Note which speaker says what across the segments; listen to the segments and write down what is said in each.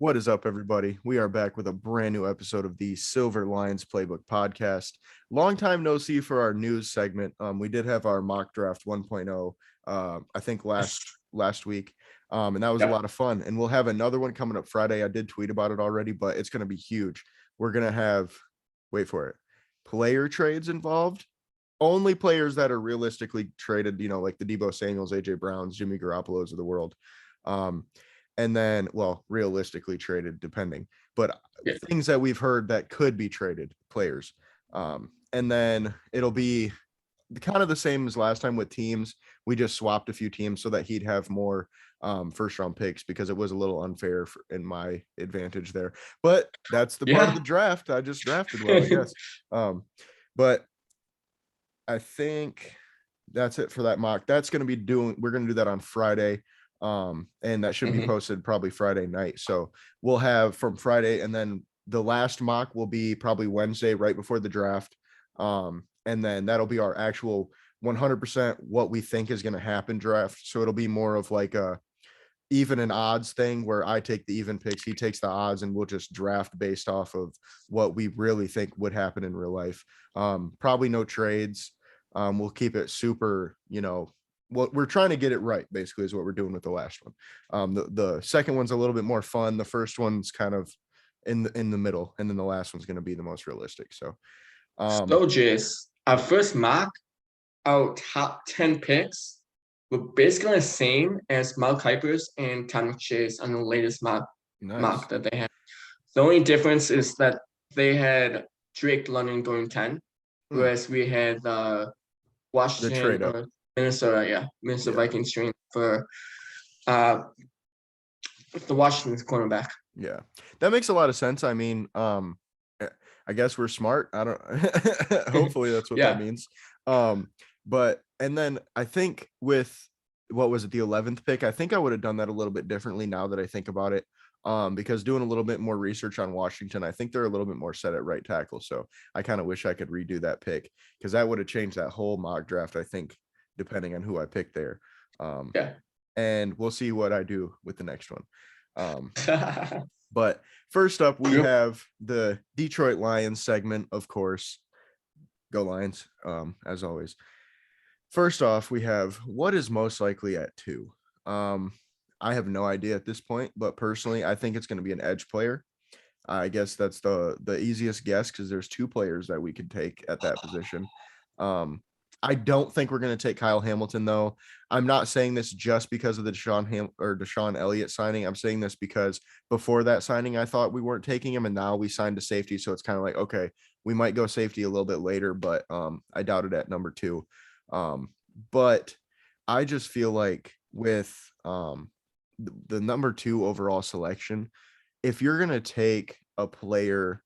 Speaker 1: What is up, everybody? We are back with a brand new episode of the Silver Lions Playbook podcast. Long time no see for our news segment. We did have our mock draft 1.0, I think last week, and that was a lot of fun. And we'll have another one coming up Friday. I did tweet about it already, but it's going to be huge. We're going to have, wait for it, player trades involved. Only players that are realistically traded, like the Deebo Samuels, AJ Browns, Jimmy Garoppolos of the world. And then, well, realistically traded, depending, but things that we've heard that could be traded players. And then it'll be kind of the same as last time with teams. We just swapped a few teams so that he'd have more first round picks because it was a little unfair in my advantage there. But that's the part of the draft. I just drafted well, I guess. But I think that's it for that mock. We're going to do that on Friday. And that should be posted probably Friday night. So we'll have from Friday, and then the last mock will be probably Wednesday right before the draft. And then that'll be our actual 100% what we think is going to happen draft. So it'll be more of like a even an odds thing where I take the even picks, he takes the odds, and we'll just draft based off of what we really think would happen in real life. Probably no trades. We'll keep it super, what we're trying to get it right, basically, is what we're doing with the last one. The second one's a little bit more fun. The first one's kind of in the middle, and then the last one's going to be the most realistic. So
Speaker 2: Jace, our first mock, our top 10 picks were basically the same as Mark Kuiper's and Tom Chase on the latest mock that they had. The only difference is that they had Drake London going 10, whereas we had Washington or Minnesota Vikings train for the Washington's cornerback.
Speaker 1: Yeah, that makes a lot of sense. I mean, I guess we're smart. I don't hopefully that's what that means. But and then I think with what was it, the 11th pick, I think I would have done that a little bit differently now that I think about it. Because doing a little bit more research on Washington, I think they're a little bit more set at right tackle. So I kind of wish I could redo that pick because that would have changed that whole mock draft, I think, depending on who I picked there. And we'll see what I do with the next one. But first up, we have the Detroit Lions segment, of course. Go Lions, as always. First off, we have what is most likely at 2. I have no idea at this point, but personally, I think it's going to be an edge player. I guess that's the easiest guess because there's 2 players that we could take at that position. I don't think we're going to take Kyle Hamilton, though. I'm not saying this just because of the Deshaun Elliott signing. I'm saying this because before that signing, I thought we weren't taking him, and now we signed a safety. So it's kind of like, okay, we might go safety a little bit later, but I doubt it at number 2. But I just feel like with the number 2 overall selection, if you're going to take a player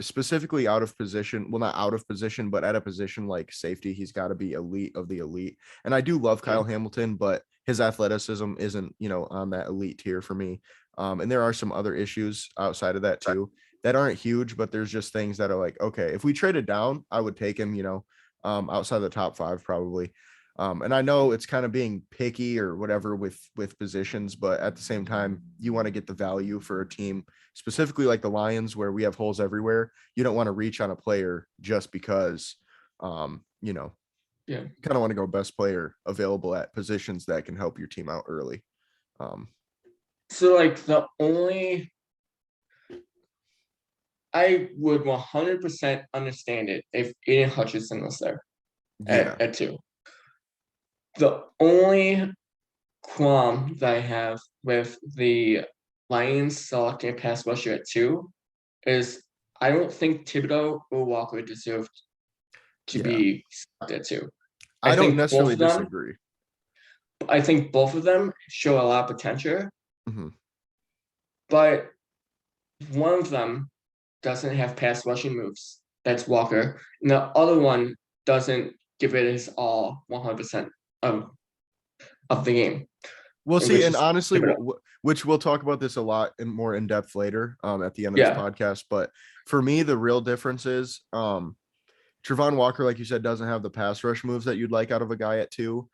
Speaker 1: specifically out of position, well, not out of position, but at a position like safety, he's got to be elite of the elite. And I do love Kyle Hamilton, but his athleticism isn't, on that elite tier for me. And there are some other issues outside of that too that aren't huge, but there's just things that are like, okay, if we traded down, I would take him, outside of the top 5 probably. And I know it's kind of being picky or whatever with positions, but at the same time, you want to get the value for a team, specifically like the Lions, where we have holes everywhere. You don't want to reach on a player just because, kind of want to go best player available at positions that can help your team out early.
Speaker 2: So like I would 100% understand it if Aiden Hutchinson was there at 2. The only qualm that I have with the Lions selecting a pass rusher at 2 is I don't think Thibodeau or Walker deserved to be selected at 2.
Speaker 1: I don't necessarily disagree.
Speaker 2: I think both of them show a lot of potential, but one of them doesn't have pass rushing moves. That's Walker. And the other one doesn't give it his all 100% of the game.
Speaker 1: We'll see. And honestly, which we'll talk about this a lot and more in depth later at the end of this podcast. But for me, the real difference is Travon Walker, like you said, doesn't have the pass rush moves that you'd like out of a guy at 2.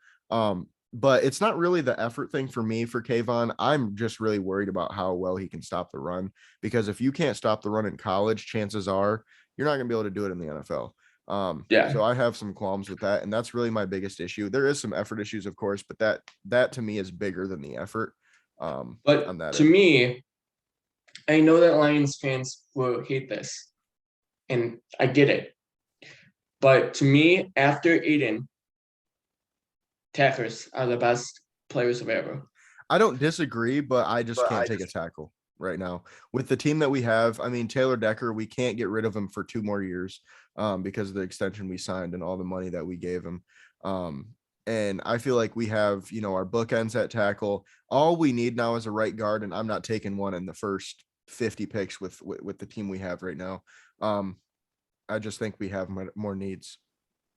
Speaker 1: but it's not really the effort thing for me for Kayvon. I'm just really worried about how well he can stop the run, because if you can't stop the run in college, chances are you're not going to be able to do it in the NFL.
Speaker 2: Yeah.
Speaker 1: So I have some qualms with that, and that's really my biggest issue. There is some effort issues, of course, but that to me is bigger than the effort.
Speaker 2: But
Speaker 1: On that
Speaker 2: to
Speaker 1: end.
Speaker 2: me, I know that Lions fans will hate this, and I get it. But to me, after Aiden, tackles are the best players available.
Speaker 1: I don't disagree, but I just can't take a tackle right now with the team that we have. I mean, Taylor Decker, we can't get rid of him for 2 more years because of the extension we signed and all the money that we gave him. And I feel like we have, our bookends at tackle. All we need now is a right guard, and I'm not taking one in the first 50 picks with the team we have right now. I just think we have more needs.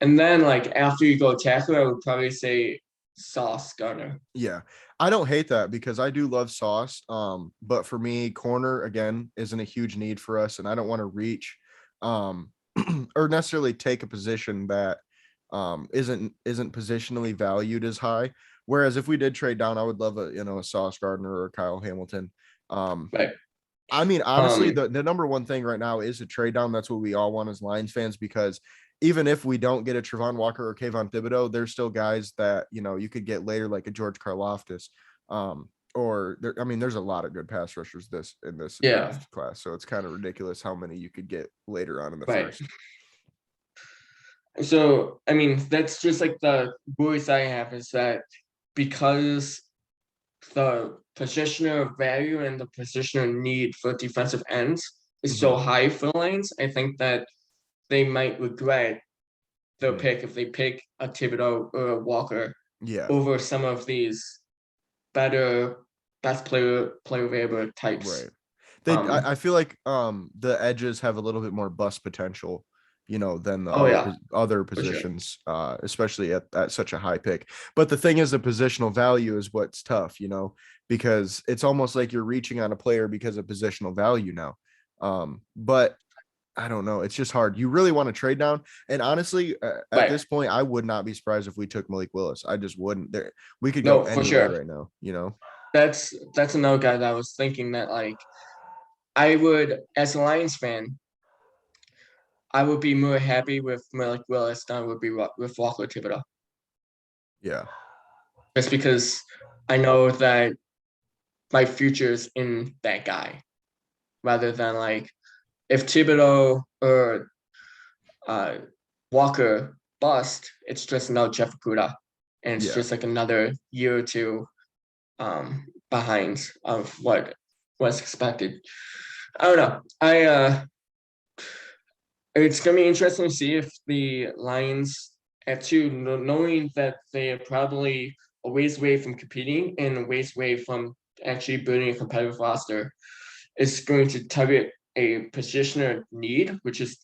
Speaker 2: And then, like, after you go tackle, I would probably say Sauce Gardner.
Speaker 1: Yeah, I don't hate that because I do love Sauce. But for me, corner again isn't a huge need for us, and I don't want to reach or necessarily take a position that isn't positionally valued as high. Whereas if we did trade down, I would love a Sauce Gardner or Kyle Hamilton.
Speaker 2: Right.
Speaker 1: I mean, honestly, the number one thing right now is a trade down. That's what we all want as Lions fans, because even if we don't get a Travon Walker or Kayvon Thibodeau, there's still guys that, you could get later, like a George Karlaftis. There's a lot of good pass rushers in this draft class. So it's kind of ridiculous how many you could get later on in the first.
Speaker 2: So, I mean, that's just like the worries I have, is that because the positional value and the positional need for defensive ends is so high for the Lions, I think that they might regret their pick if they pick a Thibodeau or a Walker over some of these best player available types.
Speaker 1: Right. I feel like the edges have a little bit more bust potential, than the other positions, especially at such a high pick. But the thing is, the positional value is what's tough, because it's almost like you're reaching on a player because of positional value now. But I don't know. It's just hard. You really want to trade down. And honestly, at this point, I would not be surprised if we took Malik Willis. I just wouldn't. We could go anywhere right now,
Speaker 2: That's another guy that I was thinking that, like, I would, as a Lions fan, I would be more happy with Malik Willis than I would be with Walker Thibodeau.
Speaker 1: Yeah.
Speaker 2: Just because I know that my future's in that guy, rather than, like, if Thibodeau or Walker bust, it's just another Jeff Okudah, and it's just like another year or two behind of what was expected. I don't know. It's gonna be interesting to see if the Lions, knowing that they are probably a ways away from competing and a ways away from actually building a competitive roster, is going to target a positioner need, which is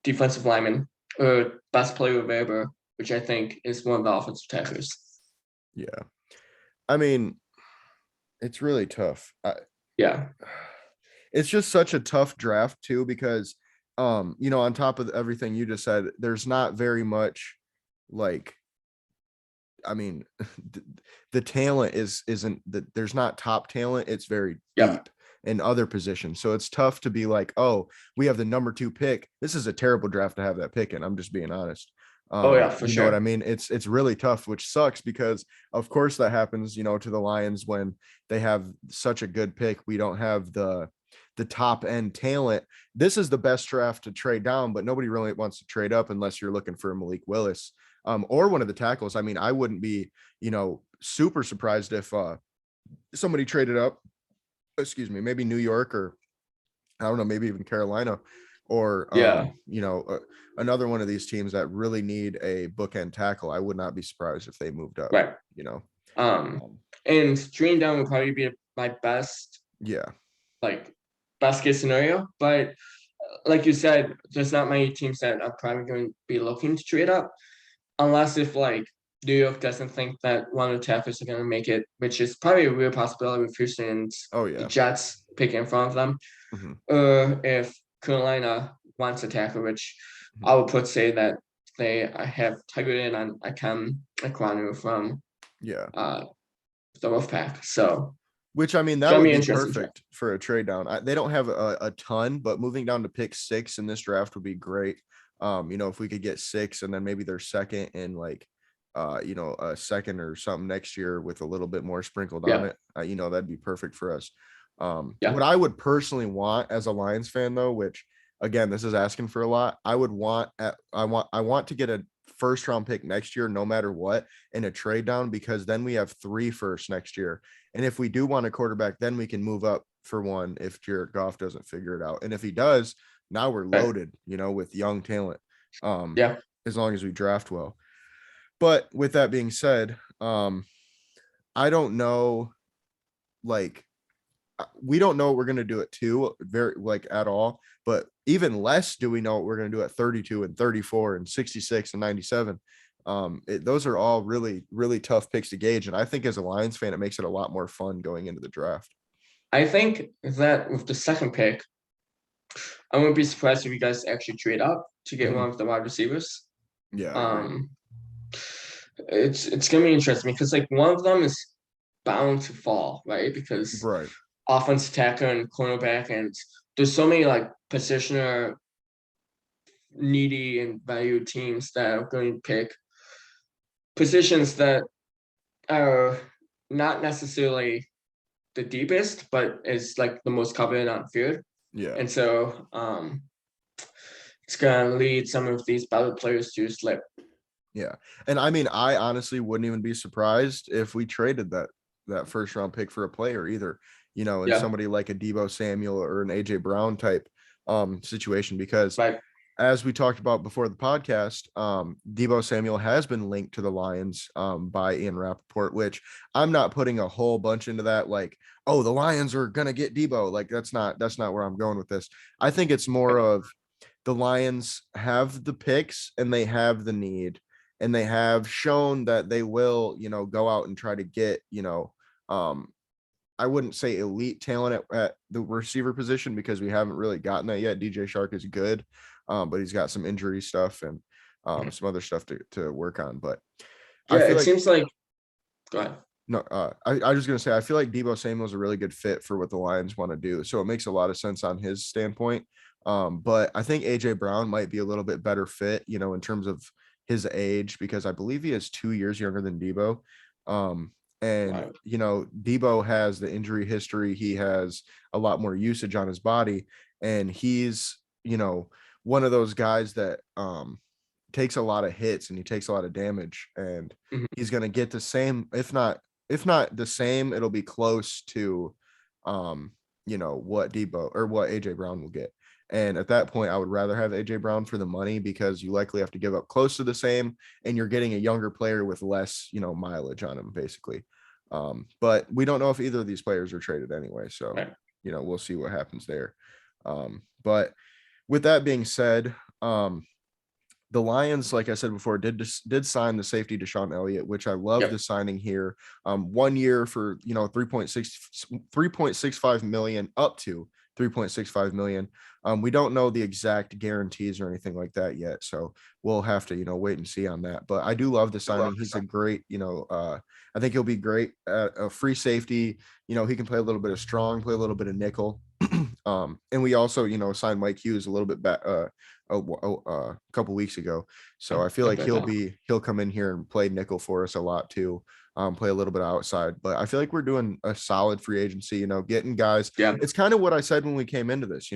Speaker 2: defensive lineman or best player available, which I think is one of the offensive tacklers.
Speaker 1: Yeah, I mean, it's really tough. It's just such a tough draft too, because on top of everything you just said, there's not very much, like, I mean, the talent isn't that there's not top talent. It's very deep in other positions. So it's tough to be like, oh, we have the number 2 pick. This is a terrible draft to have that pick in. I'm just being honest.
Speaker 2: For
Speaker 1: sure. Know what I mean? It's really tough, which sucks because of course that happens, to the Lions when they have such a good pick. We don't have the top end talent. This is the best draft to trade down, but nobody really wants to trade up unless you're looking for Malik Willis or one of the tackles. I mean, I wouldn't be, super surprised if somebody traded up, maybe New York, or I don't know, maybe even Carolina, or another one of these teams that really need a bookend tackle. I would not be surprised if they moved up.
Speaker 2: Right. And trading down would probably be my best. Best case scenario. But like you said, there's not many teams that are probably going to be looking to trade up, unless if, like, New York doesn't think that one of the tacklers are going to make it, which is probably a real possibility with Houston and the Jets picking in front of them. Or if Carolina wants a tackle, which I would say that they have targeted on Akem Ekwonu from
Speaker 1: Yeah.
Speaker 2: The Wolfpack. So,
Speaker 1: which I mean, that would be perfect for a trade down. They don't have a ton, but moving down to pick 6 in this draft would be great. If we could get 6 and then maybe their second and like, a second or something next year with a little bit more sprinkled on it, that'd be perfect for us. What I would personally want as a Lions fan, though, which again, this is asking for a lot, I want to get a first round pick next year, no matter what, in a trade down, because then we have 3 firsts next year. And if we do want a quarterback, then we can move up for one if Jared Goff doesn't figure it out. And if he does, now we're loaded, with young talent. As long as we draft well. But with that being said, I don't know, like, we don't know what we're going to do at 2 very like at all, but even less do we know what we're going to do at 32 and 34 and 66 and 97. Those are all really, really tough picks to gauge. And I think as a Lions fan, it makes it a lot more fun going into the draft.
Speaker 2: I think that with the second pick, I wouldn't be surprised if you guys actually trade up to get one of the wide receivers.
Speaker 1: Yeah.
Speaker 2: It's gonna be interesting because like one of them is bound to fall, right? Because offensive tackle and cornerback, and there's so many like positioner needy and value teams that are going to pick positions that are not necessarily the deepest, but is like the most coveted on field.
Speaker 1: Yeah.
Speaker 2: And so it's gonna lead some of these better players to slip.
Speaker 1: Yeah. And I mean, I honestly wouldn't even be surprised if we traded that first round pick for a player either, in somebody like a Deebo Samuel or an AJ Brown type situation, because as we talked about before the podcast, Deebo Samuel has been linked to the Lions by Ian Rappaport, which I'm not putting a whole bunch into that. Like, oh, the Lions are going to get Deebo. Like, that's not where I'm going with this. I think it's more of the Lions have the picks and they have the need, and they have shown that they will, go out and try to get, I wouldn't say elite talent at the receiver position, because we haven't really gotten that yet. DJ Shark is good, but he's got some injury stuff and some other stuff to work on. But
Speaker 2: I feel seems like, go ahead.
Speaker 1: No, I was just gonna say, I feel like Deebo Samuel is a really good fit for what the Lions want to do, so it makes a lot of sense on his standpoint. But I think AJ Brown might be a little bit better fit, in terms of his age, because I believe he is 2 years younger than Deebo. Deebo has the injury history. He has a lot more usage on his body, and he's, one of those guys that takes a lot of hits and he takes a lot of damage, and he's going to get the same, if not the same, it'll be close to, what Deebo or what AJ Brown will get. And at that point, I would rather have AJ Brown for the money, because you likely have to give up close to the same, and you're getting a younger player with less, mileage on him, basically. But we don't know if either of these players are traded anyway. So, we'll see what happens there. But with that being said, the Lions, like I said before, did sign the safety Deshaun Elliott, which I love the signing here. 1 year for, 3.65 million, up to 3.65 million. We don't know the exact guarantees or anything like that yet, so we'll have to, wait and see on that. But I do love the signing. He's a great, I think he'll be great at a free safety. He can play a little bit of strong, play a little bit of nickel. And we also, signed Mike Hughes a little bit back a couple weeks ago. So I feel like he'll come in here and play nickel for us a lot too. Play a little bit outside, but I feel like we're doing a solid free agency, getting guys. It's kind of what I said when we came into this,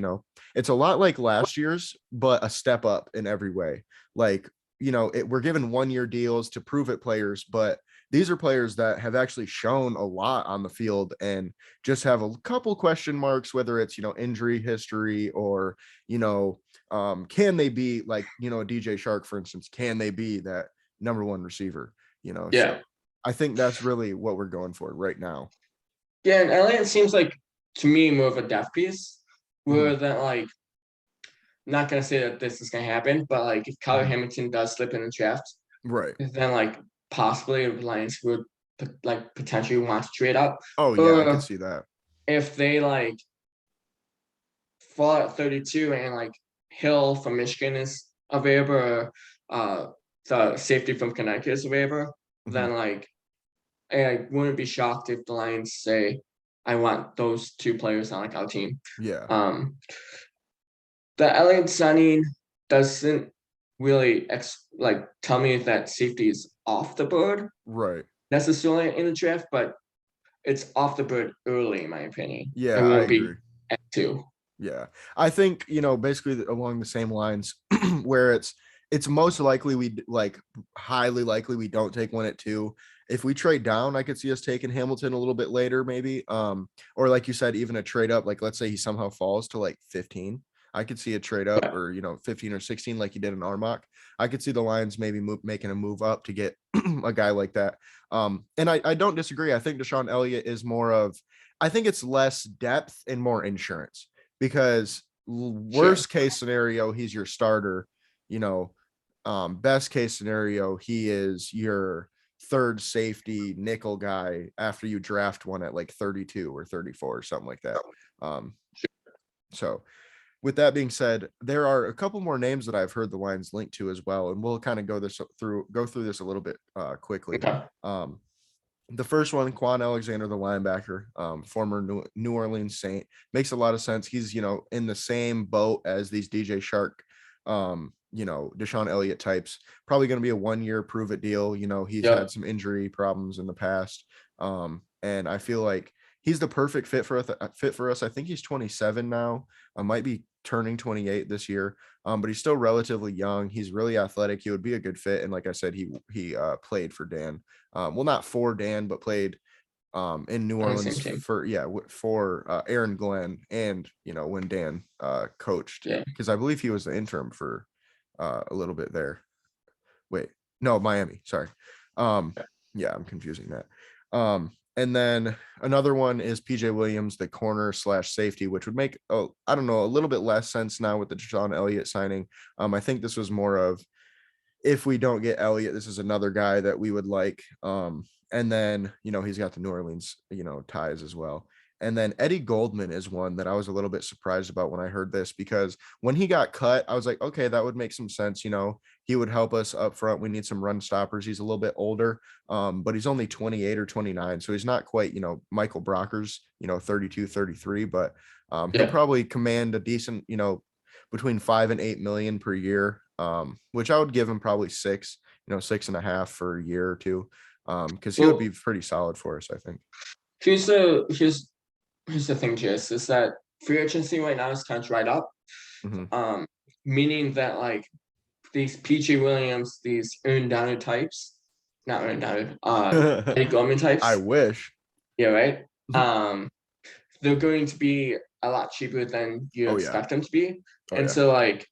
Speaker 1: it's a lot like last year's, but a step up in every way. Like, we're given 1 year deals to prove it players, but these are players that have actually shown a lot on the field and just have a couple question marks, whether it's, injury history or, can they be like, a DJ Shark, for instance, can they be that number 1 receiver, So I think that's really what we're going for right now.
Speaker 2: Yeah, and Elliott seems like, to me, more of a depth piece, where that, like, not gonna say that this is gonna happen, but like if Kyler Hamilton does slip in the draft, then like possibly the Lions would like potentially want to trade up.
Speaker 1: Oh yeah, I could see that.
Speaker 2: If they like fall at 32 and like Hill from Michigan is available, or the safety from Connecticut is available, then like I wouldn't be shocked if the Lions say, I want those 2 players on like our team.
Speaker 1: Yeah.
Speaker 2: The Elliott signing doesn't really tell me that safety is off the board
Speaker 1: Right.
Speaker 2: necessarily in the draft, but it's off the board early, in my opinion. It
Speaker 1: Yeah, I
Speaker 2: won't be
Speaker 1: agree.
Speaker 2: at 2.
Speaker 1: Yeah. I think, basically along the same lines where it's most likely highly likely we don't take one at 2. If we trade down, I could see us taking Hamilton a little bit later, maybe. Or like you said, even a trade up, like let's say he somehow falls to like 15. I could see a trade up or 15 or 16 like he did in our mock. I could see the Lions maybe making a move up to get a guy like that. And I don't disagree. I think Deshaun Elliott is more of, I think it's less depth and more insurance, because worst case scenario, he's your starter. Best case scenario, he is your third safety nickel guy after you draft one at like 32 or 34 or something like that. So with that being said, there are a couple more names that I've heard the Lions linked to as well, and we'll kind of go through this a little bit quickly.
Speaker 2: Okay.
Speaker 1: The first one, Quan Alexander, the linebacker, former New Orleans Saint, makes a lot of sense. He's, in the same boat as these DJ Shark, Deshaun Elliott types. Probably going to be a 1-year prove it deal. He's had some injury problems in the past. And I feel like he's the perfect fit for us. I think he's 27 now. I might be turning 28 this year. But he's still relatively young. He's really athletic. He would be a good fit. And like I said, he played for Dan. Well, not for Dan, but played in New Orleans for Aaron Glenn, and when Dan coached, because I believe he was the interim for a little bit there. Wait, no, Miami. Sorry. I'm confusing that. And then another one is PJ Williams, the corner / safety, which would make, a little bit less sense now with the Deshaun Elliott signing. I think this was more of, if we don't get Elliott, this is another guy that we would like. And then, he's got the New Orleans, ties as well. And then Eddie Goldman is one that I was a little bit surprised about when I heard this, because when he got cut, I was like, okay, that would make some sense. He would help us up front. We need some run stoppers. He's a little bit older, but he's only 28 or 29. So he's not quite, Michael Brockers, 32, 33, but he'll probably command a decent, between 5 and 8 million per year, which I would give him probably 6, 6.5 for a year or 2, because he would be pretty solid for us, I think.
Speaker 2: Here's the thing, Jess, is that free agency right now is kind of dried up.
Speaker 1: Mm-hmm.
Speaker 2: Meaning that like these PJ Williams, these Eddie Goldman types.
Speaker 1: I wish.
Speaker 2: Yeah, right. They're going to be a lot cheaper than you expect them to be. So like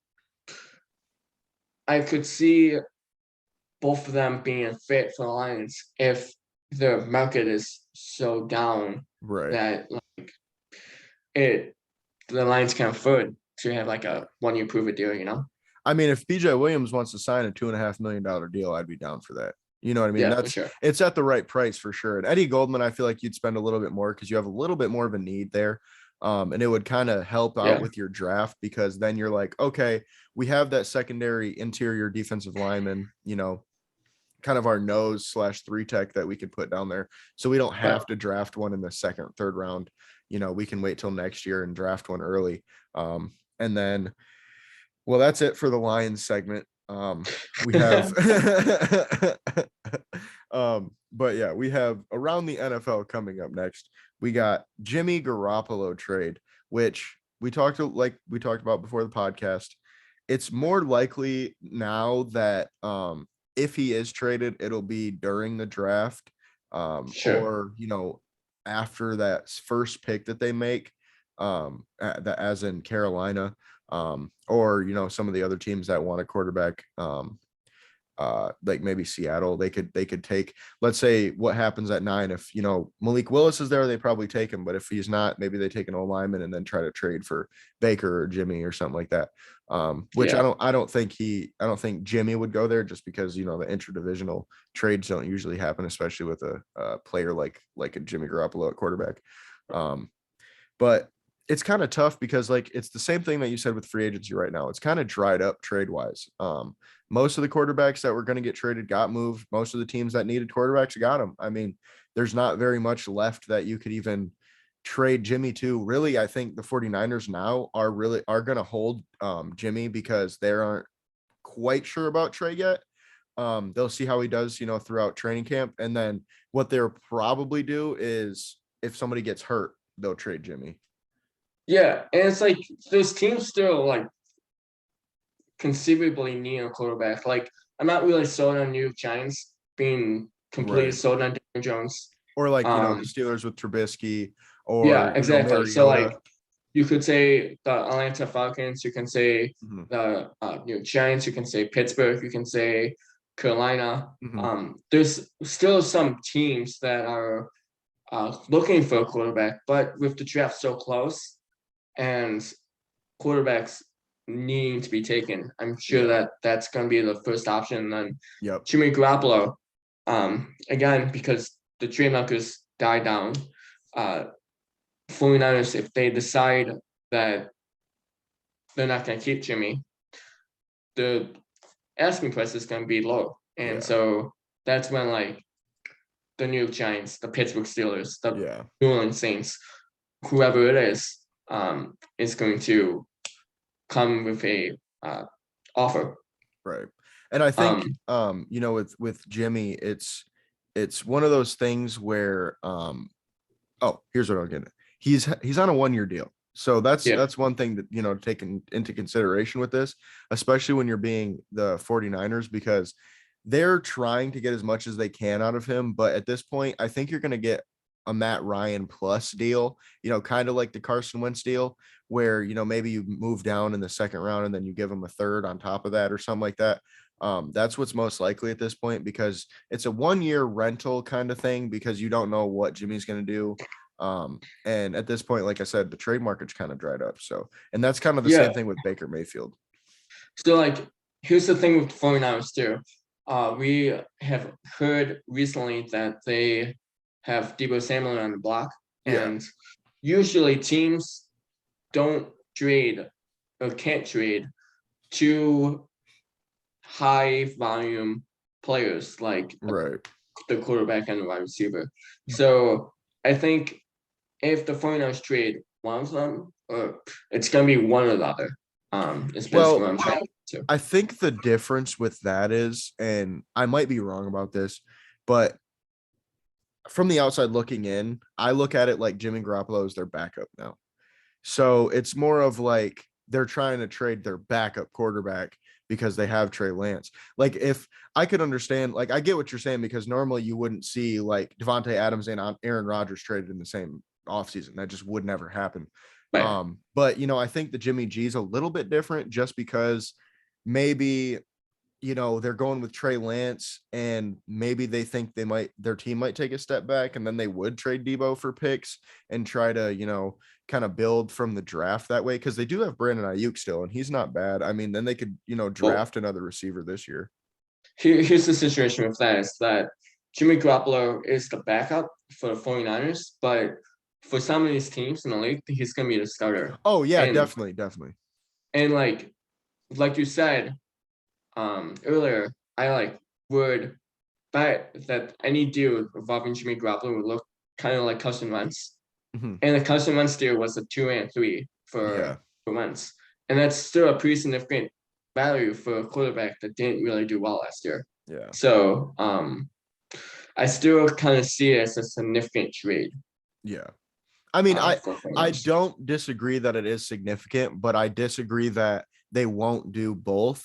Speaker 2: I could see both of them being a fit for the Lions if the market is so down that like the Lions can afford to have like a 1-year prove it deal,
Speaker 1: I mean, if PJ Williams wants to sign a $2.5 million deal, I'd be down for that. You know what I mean?
Speaker 2: Yeah, for sure.
Speaker 1: It's at the right price for sure. And Eddie Goldman, I feel like you'd spend a little bit more because you have a little bit more of a need there. And it would kind of help out with your draft, because then you're like, okay, we have that secondary interior defensive lineman, kind of our nose / 3 tech that we could put down there. So we don't have to draft one in the 2nd, 3rd round. We can wait till next year and draft one early. And then, well, that's it for the Lions segment. We have, but yeah, we have around the NFL coming up next. We got Jimmy Garoppolo trade, which we talked about before the podcast. It's more likely now that, if he is traded, it'll be during the draft, or, after that first pick that they make, as in Carolina, or, some of the other teams that want a quarterback, like maybe Seattle, they could take, let's say what happens at 9. If, Malik Willis is there, they probably take him. But if he's not, maybe they take an O-lineman and then try to trade for Baker or Jimmy or something like that. Which I don't think Jimmy would go there, just because, the interdivisional trades don't usually happen, especially with a player like a Jimmy Garoppolo at quarterback. But it's kind of tough because it's the same thing that you said with free agency right now. It's kind of dried up trade wise. Most of the quarterbacks that were going to get traded got moved. Most of the teams that needed quarterbacks got them. I mean, there's not very much left that you could even trade Jimmy to. Really, I think the 49ers now are going to hold Jimmy because they aren't quite sure about Trey yet. They'll see how he does, throughout training camp. And then what they'll probably do is if somebody gets hurt, they'll trade Jimmy.
Speaker 2: Yeah, and it's like those teams still like conceivably need a quarterback. Like I'm not really sold on New York Giants being completely sold on Daniel Jones.
Speaker 1: Or like, the Steelers with Trubisky or
Speaker 2: yeah, exactly.
Speaker 1: Mariota.
Speaker 2: So like you could say the Atlanta Falcons, you can say the New York Giants, you can say Pittsburgh, you can say Carolina. There's still some teams that are looking for a quarterback, but with the draft so close and quarterbacks needing to be taken, I'm sure that that's going to be the first option. And then Jimmy Garoppolo, again, because the trade markets die down, 49ers, if they decide that they're not going to keep Jimmy, the asking price is going to be low. And so that's when like the New York Giants, the Pittsburgh Steelers, the New Orleans Saints, whoever it is going to come with a offer.
Speaker 1: Right. And I think with Jimmy, it's one of those things where here's what I'm getting at. He's on a 1-year deal. So that's one thing that, to take into consideration with this, especially when you're being the 49ers, because they're trying to get as much as they can out of him. But at this point, I think you're going to get a Matt Ryan plus deal, kind of like the Carson Wentz deal, where, maybe you move down in the second round and then you give him a third on top of that or something like that. That's what's most likely at this point, because it's a 1-year rental kind of thing, because you don't know what Jimmy's going to do. And at this point, like I said, the trade market's kind of dried up. So, and that's kind of the same thing with Baker Mayfield.
Speaker 2: So like, here's the thing with the 49ers too. We have heard recently that they have Deebo Samuel on the block, and usually teams don't trade or can't trade two high volume players like the quarterback and the wide receiver. So I think if the 49ers trade one of them, it's going to be one or the other. It's basically what I'm trying to.
Speaker 1: I think the difference with that is, and I might be wrong about this, but from the outside looking in, I look at it like Jimmy Garoppolo is their backup now. So it's more of like they're trying to trade their backup quarterback because they have Trey Lance. Like, if I could understand, like, I get what you're saying, because normally you wouldn't see like Devontae Adams and Aaron Rodgers traded in the same offseason. That just would never happen. Right. But I think the Jimmy G is a little bit different, just because maybe they're going with Trey Lance, and maybe they think their team might take a step back, and then they would trade Deebo for picks and try to, kind of build from the draft that way. Cause they do have Brandon Ayuk still, and he's not bad. I mean, then they could, draft another receiver this year.
Speaker 2: Here's the situation with that, is that Jimmy Garoppolo is the backup for the 49ers, but for some of these teams in the league, he's going to be the starter.
Speaker 1: Oh yeah, definitely.
Speaker 2: And like you said, earlier, I would bet that any deal involving Jimmy Garoppolo would look kind of like Carson Wentz, and the Carson Wentz deal was a 2 and 3 for Wentz, and that's still a pretty significant value for a quarterback that didn't really do well last year.
Speaker 1: Yeah.
Speaker 2: So I still kind of see it as a significant trade.
Speaker 1: Yeah. I mean, I don't disagree that it is significant, but I disagree that they won't do both,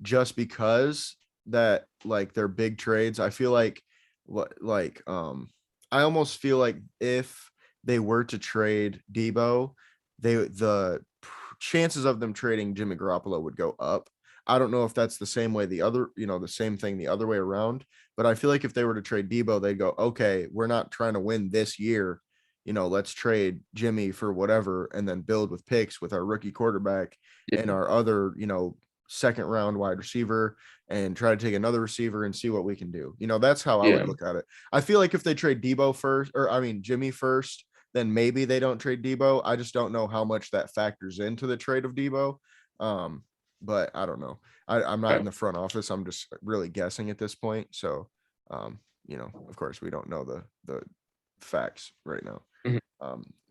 Speaker 1: just because that like they're big trades. I feel like I almost feel like if they were to trade Deebo, the chances of them trading Jimmy Garoppolo would go up. I don't know if that's the same way the same thing the other way around, but I feel like if they were to trade Deebo, they'd go, okay, we're not trying to win this year. Let's trade Jimmy for whatever, and then build with picks with our rookie quarterback and our other, second round wide receiver, and try to take another receiver and see what we can do. That's how I would look at it. I feel like if they trade Jimmy first, then maybe they don't trade Deebo. I just don't know how much that factors into the trade of Deebo. But I don't know. I'm not in the front office. I'm just really guessing at this point. So of course we don't know the facts right now.
Speaker 2: Mhm.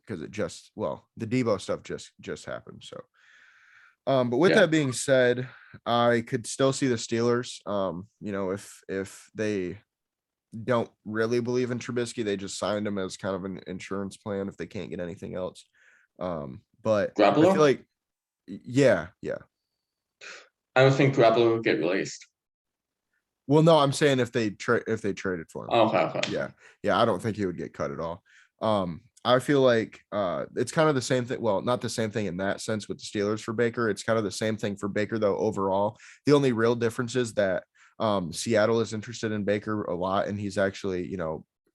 Speaker 1: Because the Deebo stuff just happened. So but with
Speaker 2: Yeah.
Speaker 1: that being said, I could still see the Steelers. If they don't really believe in Trubisky, they just signed him as kind of an insurance plan if they can't get anything else. But I feel
Speaker 2: Garoppolo?
Speaker 1: like, yeah.
Speaker 2: I don't think Garoppolo will get released.
Speaker 1: Well, no, I'm saying if they traded for him.
Speaker 2: Oh, okay.
Speaker 1: Yeah. I don't think he would get cut at all. I feel like it's kind of the same thing. Well, not the same thing in that sense with the Steelers for Baker. It's kind of the same thing for Baker though. Overall, the only real difference is that Seattle is interested in Baker a lot, and he's actually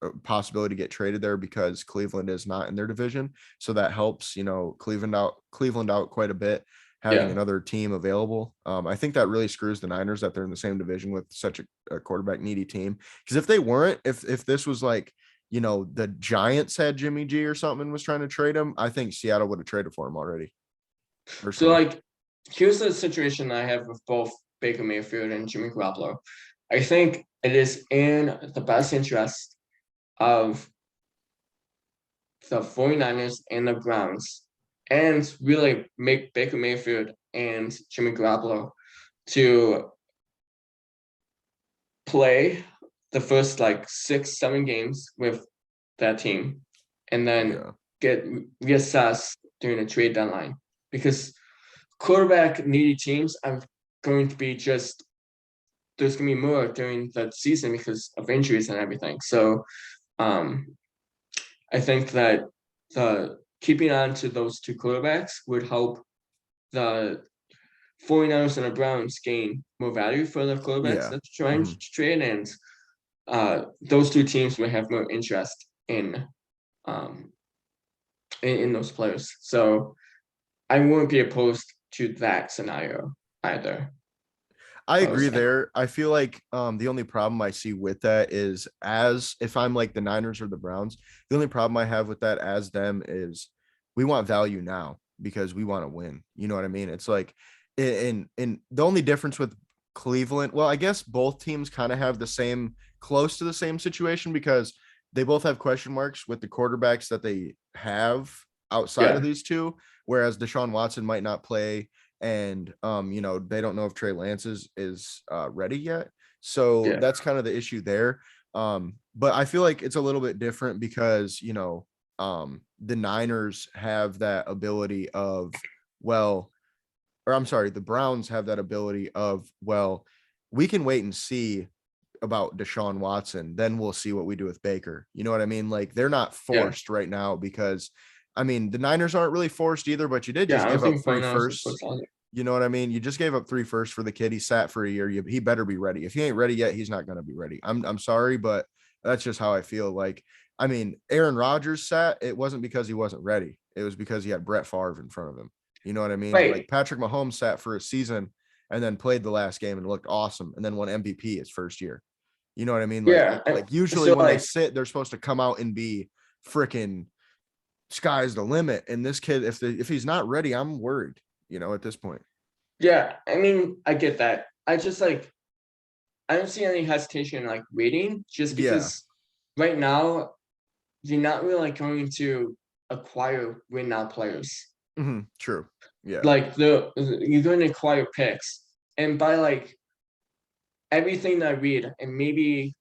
Speaker 1: a possibility to get traded there because Cleveland is not in their division, so that helps Cleveland out quite a bit, having
Speaker 2: Yeah.
Speaker 1: another team available. I think that really screws the Niners that they're in the same division with such a quarterback needy team. Because if they weren't, if this was like, the Giants had Jimmy G or something and was trying to trade him, I think Seattle would have traded for him already.
Speaker 2: So
Speaker 1: Personally.
Speaker 2: like, here's the situation I have with both Baker Mayfield and Jimmy Garoppolo. I think it is in the best interest of the 49ers and the Browns, and really make Baker Mayfield and Jimmy Garoppolo to play the first like 6-7 games with that team, and then
Speaker 1: Yeah.
Speaker 2: get reassessed during the trade deadline, because quarterback needy teams are going to be there's going to be more during the season because of injuries and everything. So I think that the keeping on to those two quarterbacks would help the 49ers and the Browns gain more value for the quarterbacks
Speaker 1: Yeah.
Speaker 2: that they're trying to trade, and those two teams will have more interest um, in those players. So I wouldn't be opposed to that scenario either.
Speaker 1: I agree
Speaker 2: Personally.
Speaker 1: there. I feel like the only problem I see with that is, as if I'm like the Niners or the Browns, the only problem I have with that as them is we want value now because we want to win. You know what I mean? It's like in the only difference with Cleveland, well, I guess both teams kind of have close to the same situation because they both have question marks with the quarterbacks that they have outside of
Speaker 2: Yeah.
Speaker 1: these two, whereas Deshaun Watson might not play, and they don't know if Trey Lance is ready yet. So
Speaker 2: Yeah.
Speaker 1: that's kind of the issue there. But I feel like it's a little bit different because the Niners have that ability of, well, or I'm sorry, the Browns have that ability of, well, we can wait and see about Deshaun Watson, then we'll see what we do with Baker. You know what I mean? Like, they're not
Speaker 2: Yeah.
Speaker 1: forced right now because, I mean, the Niners aren't really forced either, but you did
Speaker 2: Yeah.
Speaker 1: just
Speaker 2: I don't
Speaker 1: give up
Speaker 2: think
Speaker 1: three
Speaker 2: 49ers is
Speaker 1: firsts.
Speaker 2: first on it.
Speaker 1: You know what I mean? You just gave up 3 firsts for the kid. He sat for a year. He better be ready. If he ain't ready yet, he's not going to be ready. I'm sorry, but that's just how I feel. Like, I mean, Aaron Rodgers sat. It wasn't because he wasn't ready. It was because he had Brett Favre in front of him. You know what I mean?
Speaker 2: Right.
Speaker 1: Like, Patrick Mahomes sat for a season and then played the last game and looked awesome, and then won MVP his first year. You know what I mean?
Speaker 2: Yeah.
Speaker 1: Like usually
Speaker 2: So
Speaker 1: when they
Speaker 2: like,
Speaker 1: sit, they're supposed to come out and be freaking sky's the limit. And this kid, if he's not ready, I'm worried, at this point.
Speaker 2: yeah, I mean, I get that. I just like, I don't see any hesitation like waiting, just
Speaker 1: Yeah.
Speaker 2: because right now you're not really like going to acquire win now players.
Speaker 1: True. Yeah.
Speaker 2: Like you're going to acquire picks, and by like everything that I read, and maybe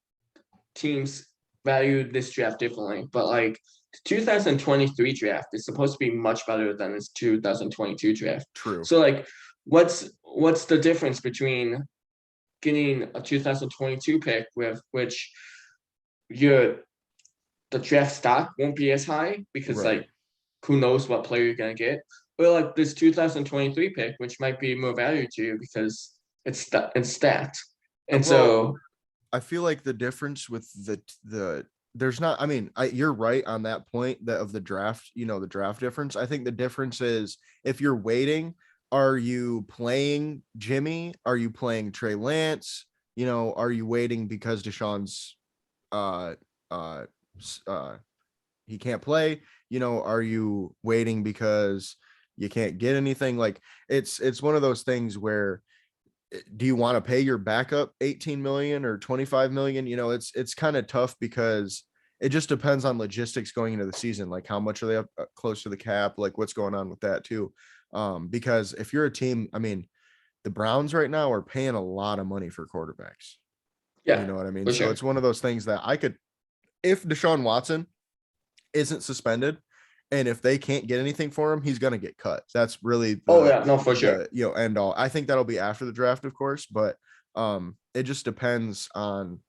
Speaker 2: teams value this draft differently, but like the 2023 draft is supposed to be much better than this 2022 draft.
Speaker 1: True.
Speaker 2: So like, what's the difference between getting a 2022 pick with which your the draft stock won't be as high because
Speaker 1: Right.
Speaker 2: like who knows what player you're gonna get, or like this 2023 pick which might be more value to you because it's stacked, and
Speaker 1: Well,
Speaker 2: so
Speaker 1: I feel like the difference with the there's not, I mean, you're right on that point that of the draft, the draft difference. I think the difference is if you're waiting, are you playing Jimmy? Are you playing Trey Lance? Are you waiting because Deshaun's uh uh he can't play? Are you waiting because you can't get anything? Like, it's one of those things where do you want to pay your backup 18 million or 25 million? You know, it's kind of tough because it just depends on logistics going into the season. Like how much are they up close to the cap? Like what's going on with that too? Because if you're a team, I mean, the Browns right now are paying a lot of money for quarterbacks.
Speaker 2: Yeah,
Speaker 1: You know what I mean?
Speaker 2: for
Speaker 1: So
Speaker 2: sure.
Speaker 1: it's one of those things that I could, if Deshaun Watson isn't suspended, and if they can't get anything for him, he's going to get cut. That's really
Speaker 2: Oh yeah, no, for sure.
Speaker 1: end all. I think that'll be after the draft, of course, but it just depends on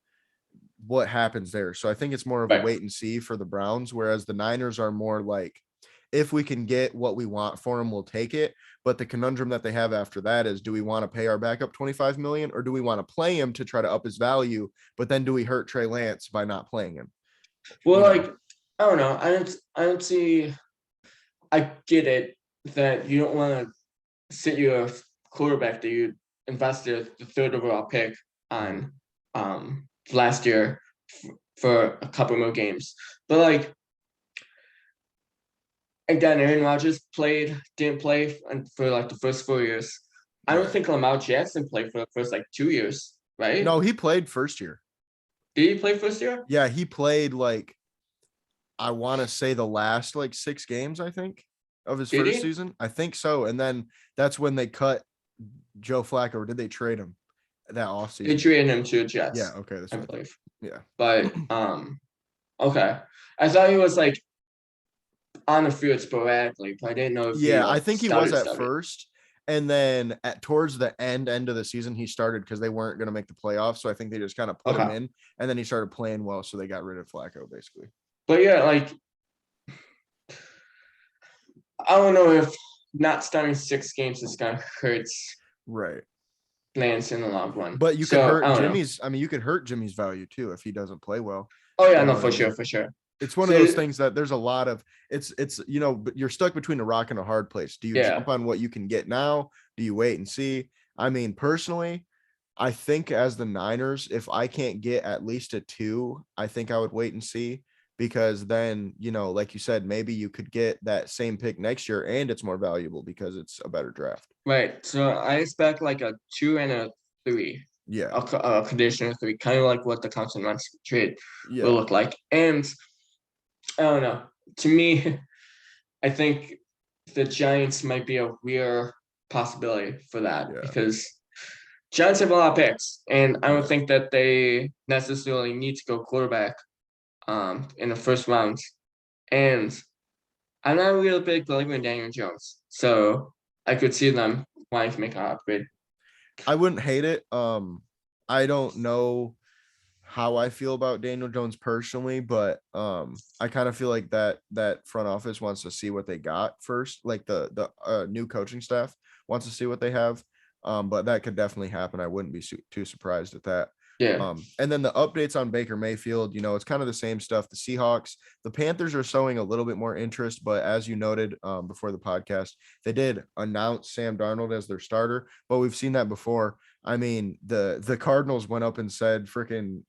Speaker 1: what happens there. So I think it's more of a
Speaker 2: Right.
Speaker 1: wait and see for the Browns, whereas the Niners are more like, if we can get what we want for him, we'll take it. But the conundrum that they have after that is, do we want to pay our backup 25 million, or do we want to play him to try to up his value? But then do we hurt Trey Lance by not playing him?
Speaker 2: Well,
Speaker 1: You know,
Speaker 2: like I don't know. I don't see. I get it that you don't want to sit your quarterback that you invested the third overall pick on last year for a couple more games. But like again, Aaron Rodgers didn't play for like the first 4 years. I don't
Speaker 1: right.
Speaker 2: think Lamar Jackson played for the first like 2 years, right?
Speaker 1: No, he played first year.
Speaker 2: Did he play first year?
Speaker 1: Yeah, he played like, I want to say the last like 6 games, I think, of his
Speaker 2: Did
Speaker 1: first
Speaker 2: he?
Speaker 1: season. I think so. And then that's when they cut Joe Flacco, or did they trade him that
Speaker 2: They
Speaker 1: offseason?
Speaker 2: traded him to the
Speaker 1: Yeah,
Speaker 2: Jets,
Speaker 1: okay, that's
Speaker 2: I
Speaker 1: what I thought.
Speaker 2: believe.
Speaker 1: Yeah.
Speaker 2: But okay. I thought he was like on the field sporadically, but I didn't know if he
Speaker 1: Yeah, I
Speaker 2: like
Speaker 1: think he was at
Speaker 2: started.
Speaker 1: first. And then towards the end of the season, he started because they weren't going to make the playoffs. So I think they just kind of put him
Speaker 2: Okay.
Speaker 1: in, and then he started playing well. So they got rid of Flacco basically.
Speaker 2: But yeah, like I don't know if not starting 6 games is gonna hurt
Speaker 1: Right.
Speaker 2: Lance in the long run.
Speaker 1: But you could
Speaker 2: So
Speaker 1: hurt
Speaker 2: I don't know.
Speaker 1: Jimmy's. I mean, you could hurt Jimmy's value too if he doesn't play well.
Speaker 2: Oh yeah,
Speaker 1: You know
Speaker 2: no,
Speaker 1: what I
Speaker 2: for sure,
Speaker 1: mean?
Speaker 2: for sure.
Speaker 1: It's one of those
Speaker 2: So
Speaker 1: things that there's a lot of, it's you know, but you're stuck between a rock and a hard place. Do you
Speaker 2: yeah,
Speaker 1: jump on what you can get now? Do you wait and see? I mean, personally, I think as the Niners, if I can't get at least a 2, I think I would wait and see, because then, you know, like you said, maybe you could get that same pick next year and it's more valuable because it's a better draft.
Speaker 2: right. So I expect like a 2 and a 3,
Speaker 1: Yeah.
Speaker 2: a conditional 3, kind of like what the Carson Wentz trade will
Speaker 1: Yeah.
Speaker 2: look like. And I don't know. To me, I think the Giants might be a real possibility for that
Speaker 1: Yeah.
Speaker 2: because Giants have a lot of picks, and I don't
Speaker 1: Yeah.
Speaker 2: think that they necessarily need to go quarterback in the first round. And I'm not a real big believer in Daniel Jones, so I could see them wanting to make an upgrade.
Speaker 1: I wouldn't hate it. I don't know how I feel about Daniel Jones personally, but I kind of feel like that front office wants to see what they got first, like the new coaching staff wants to see what they have. But that could definitely happen. I wouldn't be too surprised at that.
Speaker 2: Yeah,
Speaker 1: And then the updates on Baker Mayfield, you know, it's kind of the same stuff. The Seahawks, the Panthers are showing a little bit more interest, but as you noted before the podcast, they did announce Sam Darnold as their starter, but we've seen that before. I mean, the Cardinals went up and said freaking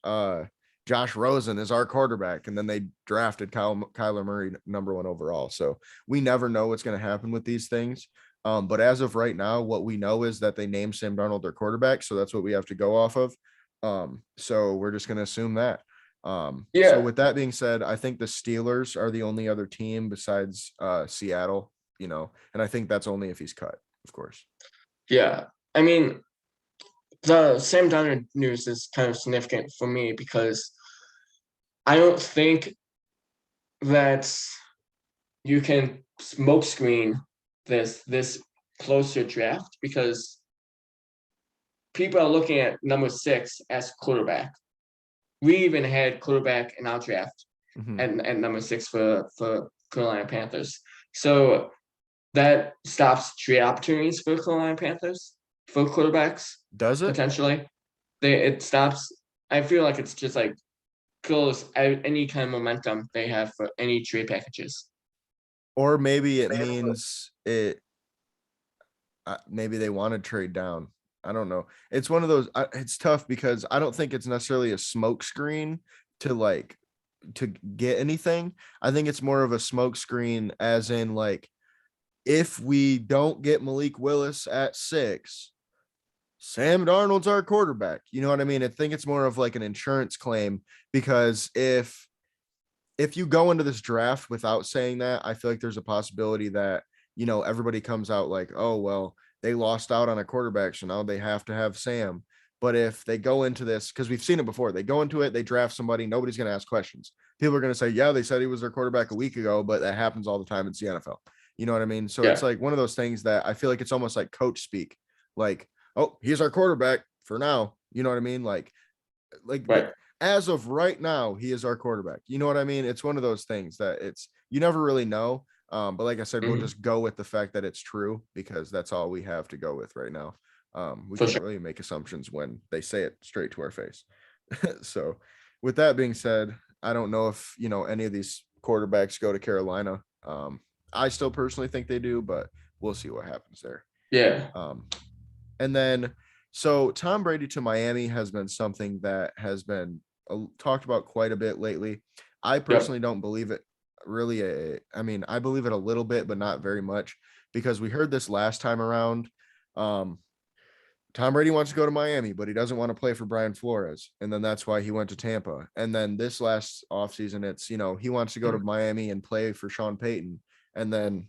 Speaker 1: Josh Rosen is our quarterback, and then they drafted Kyler Murray #1 overall. So we never know what's going to happen with these things. But as of right now, what we know is that they named Sam Darnold their quarterback, so that's what we have to go off of. So we're just going to assume that. So
Speaker 2: yeah,
Speaker 1: with that being said, I think the Steelers are the only other team besides Seattle, you know, and I think that's only if he's cut, of course.
Speaker 2: yeah. I mean, the Sam Darnold news is kind of significant for me because I don't think that you can smoke screen this closer draft because people are looking at number 6 as quarterback. We even had quarterback in our draft
Speaker 1: Mm-hmm.
Speaker 2: at number 6 for Carolina Panthers. So that stops trade opportunities for Carolina Panthers for quarterbacks
Speaker 1: Does it?
Speaker 2: potentially. It stops. I feel like it's just like kills any kind of momentum they have for any trade packages.
Speaker 1: Or maybe it means it, maybe they want to trade down. I don't know. It's one of those, it's tough because I don't think it's necessarily a smoke screen to like to get anything. I think it's more of a smoke screen as in like, if we don't get Malik Willis at 6, Sam Darnold's our quarterback. You know what I mean? I think it's more of like an insurance claim, because if you go into this draft without saying that, I feel like there's a possibility that, everybody comes out like, oh, well, they lost out on a quarterback, so now they have to have Sam. But if they go into this, because we've seen it before, they go into it, they draft somebody, nobody's going to ask questions. People are going to say, yeah, they said he was their quarterback a week ago, but that happens all the time in the NFL. You know what I mean? So it's
Speaker 2: Yeah,
Speaker 1: like one of those things that I feel like it's almost like coach speak. Like, oh, he's our quarterback for now. You know what I mean? But
Speaker 2: right.
Speaker 1: as of right now, he is our quarterback. You know what I mean? It's one of those things that you never really know. But like I said, we'll
Speaker 2: Mhm.
Speaker 1: just go with the fact that it's true, because that's all we have to go with right now. We
Speaker 2: For
Speaker 1: can't
Speaker 2: sure.
Speaker 1: really make assumptions when they say it straight to our face. So with that being said, I don't know if, any of these quarterbacks go to Carolina. I still personally think they do, but we'll see what happens there.
Speaker 2: Yeah.
Speaker 1: Um, and then, so Tom Brady to Miami has been something that has been talked about quite a bit lately. I
Speaker 2: Yep.
Speaker 1: personally don't believe it really. I mean, I believe it a little bit, but not very much, because we heard this last time around. Um, Tom Brady wants to go to Miami, but he doesn't want to play for Brian Flores. And then that's why he went to Tampa. And then this last offseason, it's, he wants to go to
Speaker 2: Mhm.
Speaker 1: Miami and play for Sean Payton. And then,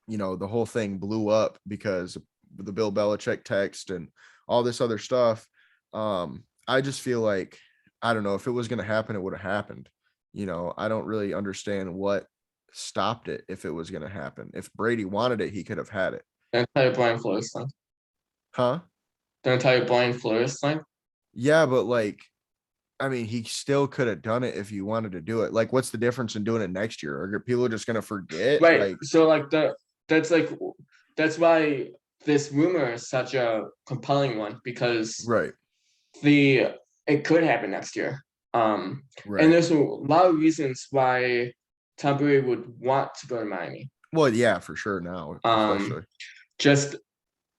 Speaker 1: the whole thing blew up because the Bill Belichick text and all this other stuff. I just feel like, I don't know, if it was going to happen, it would have happened. I don't really understand what stopped it if it was going to happen. If Brady wanted it, he could have had it.
Speaker 2: The entire Brian Flores thing.
Speaker 1: Huh?
Speaker 2: The entire Brian Flores thing.
Speaker 1: Yeah, but like, I mean, he still could have done it if he wanted to do it. Like, what's the difference in doing it next year? Are people just going to forget?
Speaker 2: Right.
Speaker 1: Like,
Speaker 2: So like that's like that's why this rumor is such a compelling one, because
Speaker 1: right,
Speaker 2: the it could happen next year. Um, and
Speaker 1: right.
Speaker 2: there's a lot of reasons why Tom Brady would want to go to Miami.
Speaker 1: Well, yeah, for sure now,
Speaker 2: Um,
Speaker 1: especially.
Speaker 2: just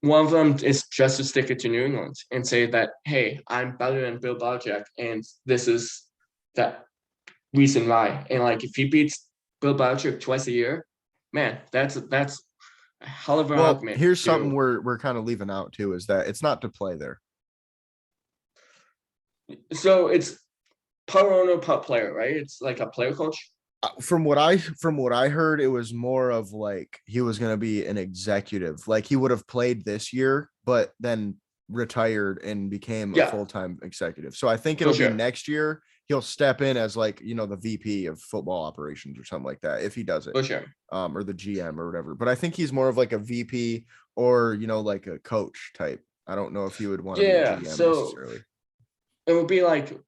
Speaker 2: one of them is just to stick it to New England and say that, hey, I'm better than Bill Belichick, and this is that reason why. And like, if he beats Bill Belichick twice a year, man, that's a hell of an
Speaker 1: Well,
Speaker 2: argument
Speaker 1: here's something
Speaker 2: to.
Speaker 1: we're kind of leaving out too, is that it's not to play there.
Speaker 2: So it's part owner, part player, right? It's like a player coach.
Speaker 1: From what I heard, it was more of like he was going to be an executive. Like he would have played this year, but then retired and became a
Speaker 2: Yeah,
Speaker 1: full-time executive. So I think
Speaker 2: for
Speaker 1: it'll be
Speaker 2: sure,
Speaker 1: next year. He'll step in as like, the VP of football operations or something like that if he does it.
Speaker 2: for sure.
Speaker 1: Or the GM or whatever. But I think he's more of like a VP or, like a coach type. I don't know if he would want to be a
Speaker 2: Yeah,
Speaker 1: GM
Speaker 2: so
Speaker 1: necessarily.
Speaker 2: it would be like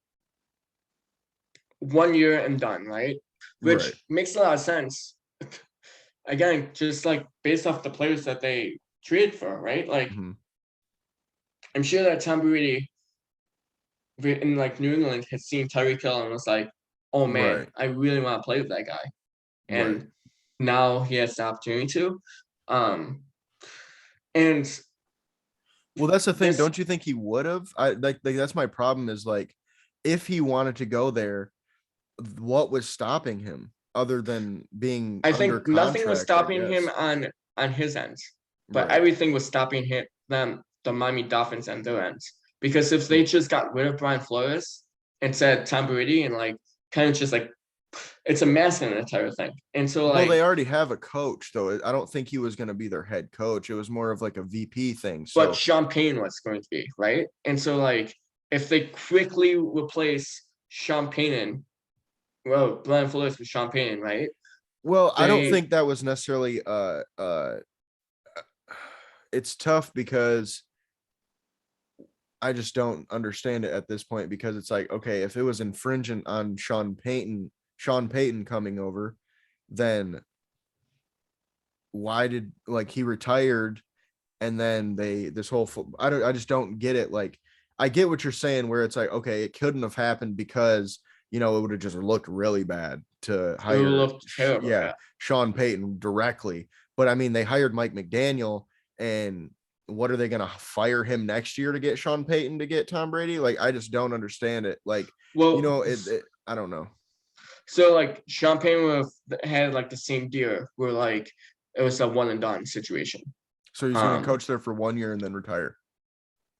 Speaker 2: 1 year and done, right?
Speaker 1: Right.
Speaker 2: Which makes a lot of sense. Again, just like based off the players that they traded for, right? Like,
Speaker 1: Mm-hmm.
Speaker 2: I'm sure that Tom Brady in like New England had seen Tyreek Hill and was like, "Oh man,
Speaker 1: Right.
Speaker 2: I really want to play with that guy,"
Speaker 1: Right.
Speaker 2: and now he has the opportunity to. Um, and
Speaker 1: Well, that's the thing.
Speaker 2: this,
Speaker 1: Don't you think he would have? I like that's my problem is like if he wanted to go there, what was stopping him other than being
Speaker 2: I
Speaker 1: under
Speaker 2: think nothing was
Speaker 1: contract, I
Speaker 2: stopping him
Speaker 1: guess.
Speaker 2: on his end, but
Speaker 1: Right.
Speaker 2: everything was stopping him them the Miami Dolphins and their ends. Because if they just got rid of Brian Flores and said Tom Brady and like kind of just like it's a mess in the entire thing. And so
Speaker 1: Well, they
Speaker 2: like,
Speaker 1: already have a coach though. I don't think he was going to be their head coach. It was more of like a VP thing.
Speaker 2: but
Speaker 1: So,
Speaker 2: Sean Payne was going to be, right? And so like if they quickly replace Sean Payne, well, Brian Flores with Sean Payne, right?
Speaker 1: well, I don't
Speaker 2: They
Speaker 1: think that was necessarily it's tough because I just don't understand it at this point, because it's like, okay, if it was infringent on Sean Payton coming over, then why did like he retired and then this whole I just don't get it. Like I get what you're saying where it's like, okay, it couldn't have happened because it would have just looked really bad to
Speaker 2: it
Speaker 1: hire
Speaker 2: looked terrible,
Speaker 1: yeah,
Speaker 2: yeah.
Speaker 1: Sean Payton directly. But I mean, they hired Mike McDaniel, and what are they going to fire him next year to get Sean Payton to get Tom Brady? Like I just don't understand it. Like,
Speaker 2: Well,
Speaker 1: I don't know.
Speaker 2: so like Sean Payne would have had like the same deal where like it was a one and done situation.
Speaker 1: So he's going to
Speaker 2: Um,
Speaker 1: coach there for 1 year and then retire.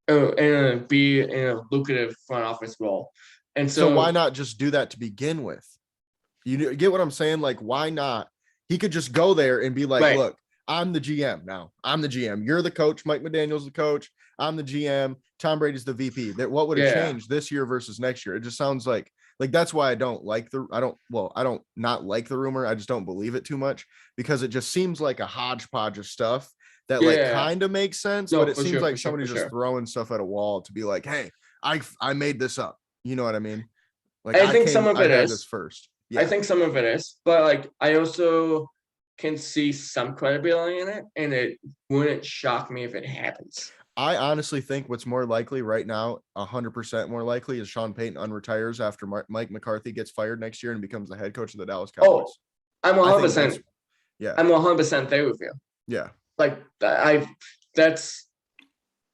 Speaker 2: and be in a lucrative front office role. And
Speaker 1: So
Speaker 2: so
Speaker 1: why not just do that to begin with? You get what I'm saying? Like, why not? He could just go there and be like,
Speaker 2: right,
Speaker 1: look, I'm the GM now. I'm the GM. You're the coach. Mike McDaniel's the coach. I'm the GM. Tom Brady's the VP. That what would have
Speaker 2: yeah,
Speaker 1: changed this year versus next year? It just sounds like that's why I don't not like the rumor. I just don't believe it too much because it just seems like a hodgepodge of stuff that like
Speaker 2: yeah.
Speaker 1: kind of makes sense,
Speaker 2: No,
Speaker 1: but it
Speaker 2: for
Speaker 1: seems
Speaker 2: sure, for
Speaker 1: like
Speaker 2: sure, for
Speaker 1: somebody's just
Speaker 2: sure.
Speaker 1: throwing stuff at a wall to be like, hey, I made this up. You know what I mean? Like
Speaker 2: I think some of
Speaker 1: I
Speaker 2: it
Speaker 1: had this
Speaker 2: is.
Speaker 1: first.
Speaker 2: I
Speaker 1: Yeah.
Speaker 2: think some of it is, but like I also can see some credibility in it, and it wouldn't shock me if it happens.
Speaker 1: I honestly think what's more likely right now, 100% more likely, is Sean Payton unretires after Mike McCarthy gets fired next year and becomes the head coach of the Dallas
Speaker 2: Oh,
Speaker 1: Cowboys.
Speaker 2: I'm
Speaker 1: I think that's
Speaker 2: 100%.
Speaker 1: yeah,
Speaker 2: I'm 100% there with you.
Speaker 1: yeah,
Speaker 2: Like that's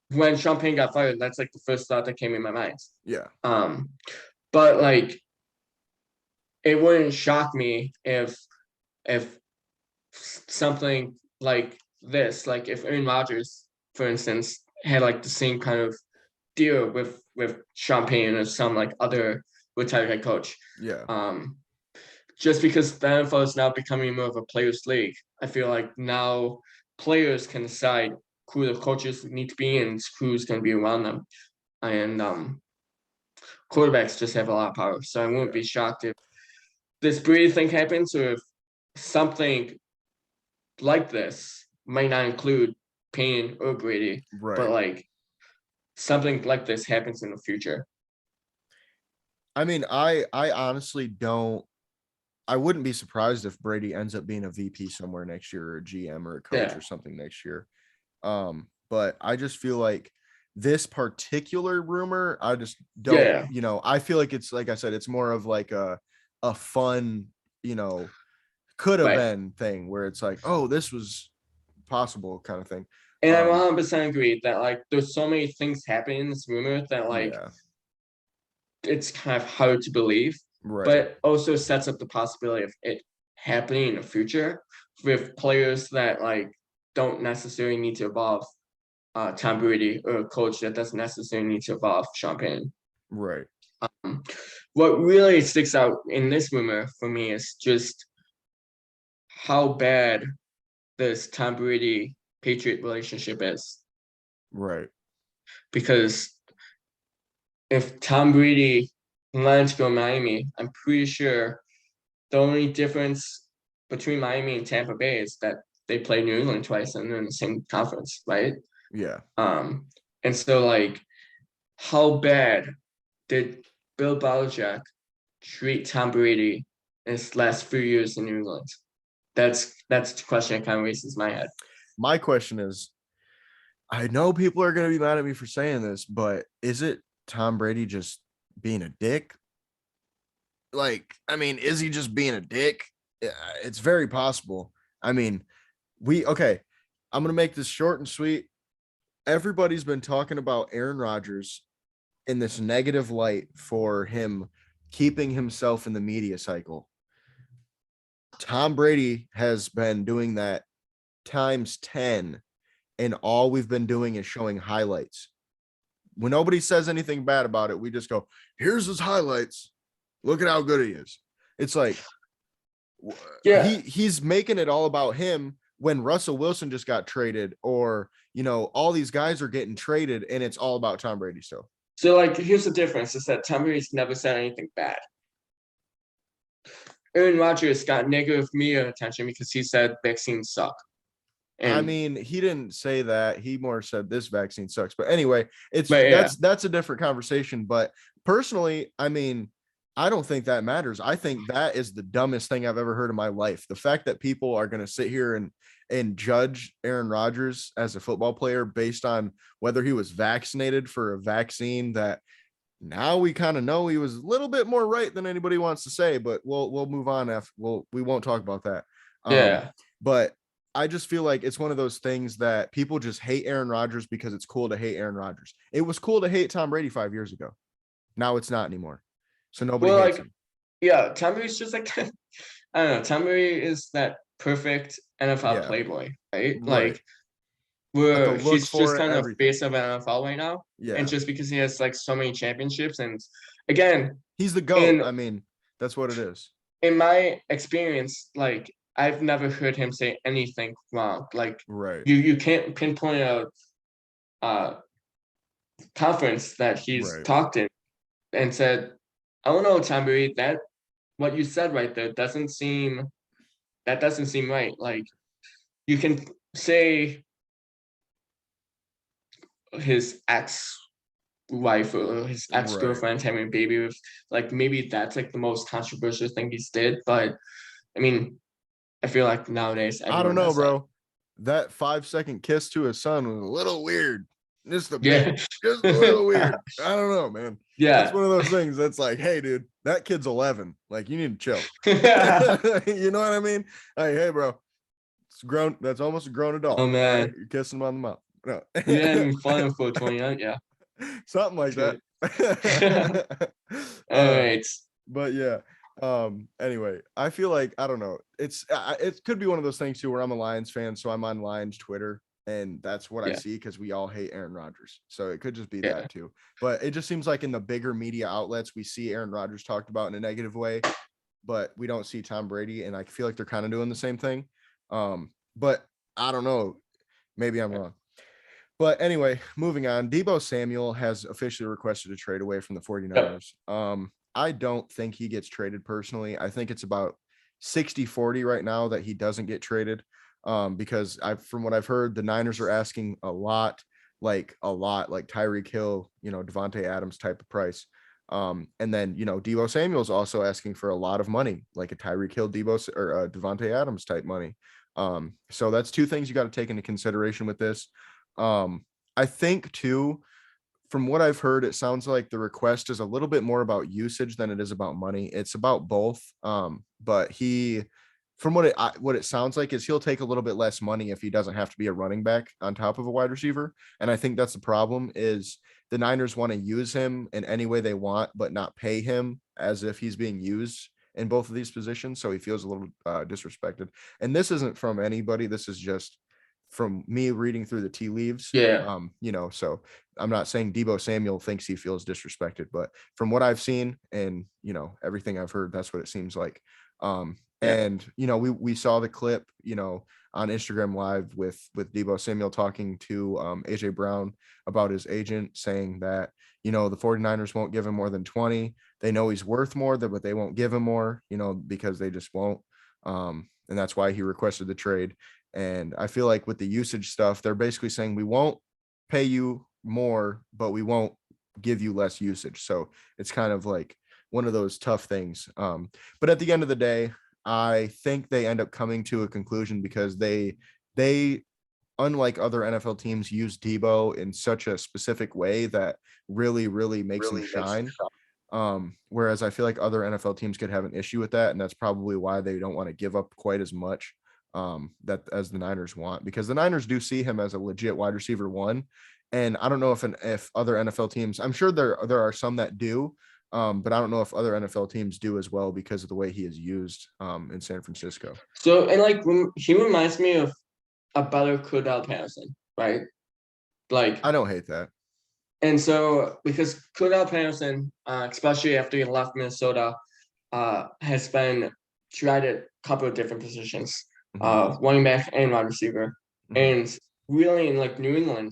Speaker 2: when Sean Payton got fired. That's like the first thought that came in my mind.
Speaker 1: yeah,
Speaker 2: Um, but like it wouldn't shock me if something like this, like if Aaron Rodgers, for instance, had like the same kind of deal with Sean Payton or some like other retired head coach.
Speaker 1: yeah,
Speaker 2: Just because the NFL is now becoming more of a players' league, I feel like now players can decide who the coaches need to be and who's going to be around them. And quarterbacks just have a lot of power. So I wouldn't
Speaker 1: yeah.
Speaker 2: be shocked if this Brady thing happens or if something like this might not include Payne or Brady, but
Speaker 1: Right.
Speaker 2: like something like this happens in the future.
Speaker 1: I mean, I honestly don't. I wouldn't be surprised if Brady ends up being a VP somewhere next year or a GM or a coach
Speaker 2: Yeah.
Speaker 1: or something next year. But I just feel like this particular rumor, I just don't,
Speaker 2: Yeah.
Speaker 1: I feel like it's like I said, it's more of like a fun, could have
Speaker 2: Right.
Speaker 1: been thing where it's like, oh, this was possible kind of thing.
Speaker 2: And I 100% agree that like there's so many things happening in this rumor that like
Speaker 1: Yeah,
Speaker 2: it's kind of hard to believe, but
Speaker 1: right,
Speaker 2: it also sets up the possibility of it happening in the future with players that like don't necessarily need to evolve Tom Brady or a coach that doesn't necessarily need to evolve Sean Payton.
Speaker 1: right,
Speaker 2: Um, what really sticks out in this rumor for me is just how bad this Tom Brady Patriot relationship is.
Speaker 1: right,
Speaker 2: Because if Tom Brady wanted to go to Miami, I'm pretty sure the only difference between Miami and Tampa Bay is that they play New England twice and they're in the same conference, right?
Speaker 1: yeah.
Speaker 2: Um, and so like, how bad did Bill Belichick treat Tom Brady in his last few years in New England? That's the question that kind of raises my head.
Speaker 1: My question is, I know people are going to be mad at me for saying this, but is it Tom Brady just being a dick? Like, I mean, is he just being a dick? Yeah, it's very possible. I mean, okay, I'm going to make this short and sweet. Everybody's been talking about Aaron Rodgers in this negative light for him keeping himself in the media cycle. Tom Brady has been doing that times 10, and all we've been doing is showing highlights. When nobody says anything bad about it, we just go, here's his highlights. Look at how good he is. It's like,
Speaker 2: Yeah.
Speaker 1: he's making it all about him when Russell Wilson just got traded, or all these guys are getting traded and it's all about Tom Brady still.
Speaker 2: So like, here's the difference: is that Tom Brady's never said anything bad. Aaron Rodgers got negative media attention because he said vaccines suck.
Speaker 1: I
Speaker 2: And
Speaker 1: mean, he didn't say that. He more said this vaccine sucks. But anyway,
Speaker 2: but yeah,
Speaker 1: that's a different conversation. But personally, I mean, I don't think that matters. I think that is the dumbest thing I've ever heard in my life. The fact that people are going to sit here and judge Aaron Rodgers as a football player based on whether he was vaccinated for a vaccine that now we kind of know he was a little bit more right than anybody wants to say, but we'll move on after we won't talk about that.
Speaker 2: yeah.
Speaker 1: But I just feel like it's one of those things that people just hate Aaron Rodgers because it's cool to hate Aaron Rodgers. It was cool to hate Tom Brady 5 years ago. Now it's not anymore. So nobody
Speaker 2: Well,
Speaker 1: hates
Speaker 2: like,
Speaker 1: him.
Speaker 2: yeah, Tom Brady's just like I don't know. Tom Brady is that perfect NFL
Speaker 1: Yeah.
Speaker 2: playboy, right?
Speaker 1: Right.
Speaker 2: Like where
Speaker 1: look
Speaker 2: he's
Speaker 1: for
Speaker 2: just
Speaker 1: it,
Speaker 2: kind of
Speaker 1: everything.
Speaker 2: face of NFL right now.
Speaker 1: Yeah.
Speaker 2: And just because he has like so many championships, and again,
Speaker 1: He's the GOAT. I mean, that's what it is.
Speaker 2: In my experience, like I've never heard him say anything wrong. Like
Speaker 1: Right.
Speaker 2: you can't pinpoint a conference that he's talked in and said, I don't know, Tom Brady, that what you said right there doesn't seem right. Like you can say his ex-wife or his ex-girlfriend having a baby with, like maybe that's like the most controversial thing he's did. But I mean, I feel like nowadays
Speaker 1: I don't know, bro. That 5-second kiss to his son was a little weird. Just a bit. Just a little weird. I don't know, man.
Speaker 2: Yeah.
Speaker 1: It's one of those things that's like, hey, dude, that kid's 11. Like, you need to chill. You know what I mean? Like, hey, bro, it's grown. That's almost a grown adult.
Speaker 2: Oh, man.
Speaker 1: Right? You're kissing him on the mouth. No.
Speaker 2: You hadn't fun for 29, yeah.
Speaker 1: Something like that.
Speaker 2: All right.
Speaker 1: But yeah. Anyway, I feel like I don't know. It could be one of those things too where I'm a Lions fan, so I'm on Lions Twitter, and that's what I see because we all hate Aaron Rodgers. So it could just be that too. But it just seems like in the bigger media outlets, we see Aaron Rodgers talked about in a negative way, but we don't see Tom Brady, and I feel like they're kind of doing the same thing. But I don't know. Maybe I'm wrong. But anyway, moving on. Deebo Samuel has officially requested a trade away from the 49ers. I don't think he gets traded personally. I think it's about 60-40 right now that he doesn't get traded. Because from what I've heard, the Niners are asking a lot, like Tyreek Hill, Devontae Adams type of price. And then, Deebo Samuel's also asking for a lot of money, like a Tyreek Hill, or Devontae Adams type money. So that's two things you got to take into consideration with this. I think too, from what I've heard, it sounds like the request is a little bit more about usage than it is about money. It's about both. But from what it sounds like is he'll take a little bit less money if he doesn't have to be a running back on top of a wide receiver. And I think that's the problem is the Niners want to use him in any way they want, but not pay him as if he's being used in both of these positions. So he feels a little disrespected. And this isn't from anybody. This is just from me reading through the tea leaves. So I'm not saying Deebo Samuel thinks he feels disrespected, but from what I've seen and, everything I've heard, that's what it seems like. And, we saw the clip, on Instagram Live with Deebo Samuel talking to AJ Brown about his agent saying that, the 49ers won't give him more than 20. They know he's worth more, but they won't give him more, because they just won't. And that's why he requested the trade. And I feel like with the usage stuff, they're basically saying we won't pay you more, but we won't give you less usage. So it's kind of like one of those tough things. But at the end of the day, I think they end up coming to a conclusion because they unlike other NFL teams, use Deebo in such a specific way that really, really makes him shine. Whereas I feel like other NFL teams could have an issue with that, and that's probably why they don't want to give up quite as much that as the Niners want, because the Niners do see him as a legit wide receiver one. And I don't know if other NFL teams, I'm sure there are some that do, but I don't know if other NFL teams do as well because of the way he is used in San Francisco.
Speaker 2: So, and he reminds me of a better Cordell Patterson, right? Like,
Speaker 1: I don't hate that.
Speaker 2: And so, because Cordell Patterson, especially after he left Minnesota, has been tried at a couple of different positions, running back and wide receiver. And really in New England,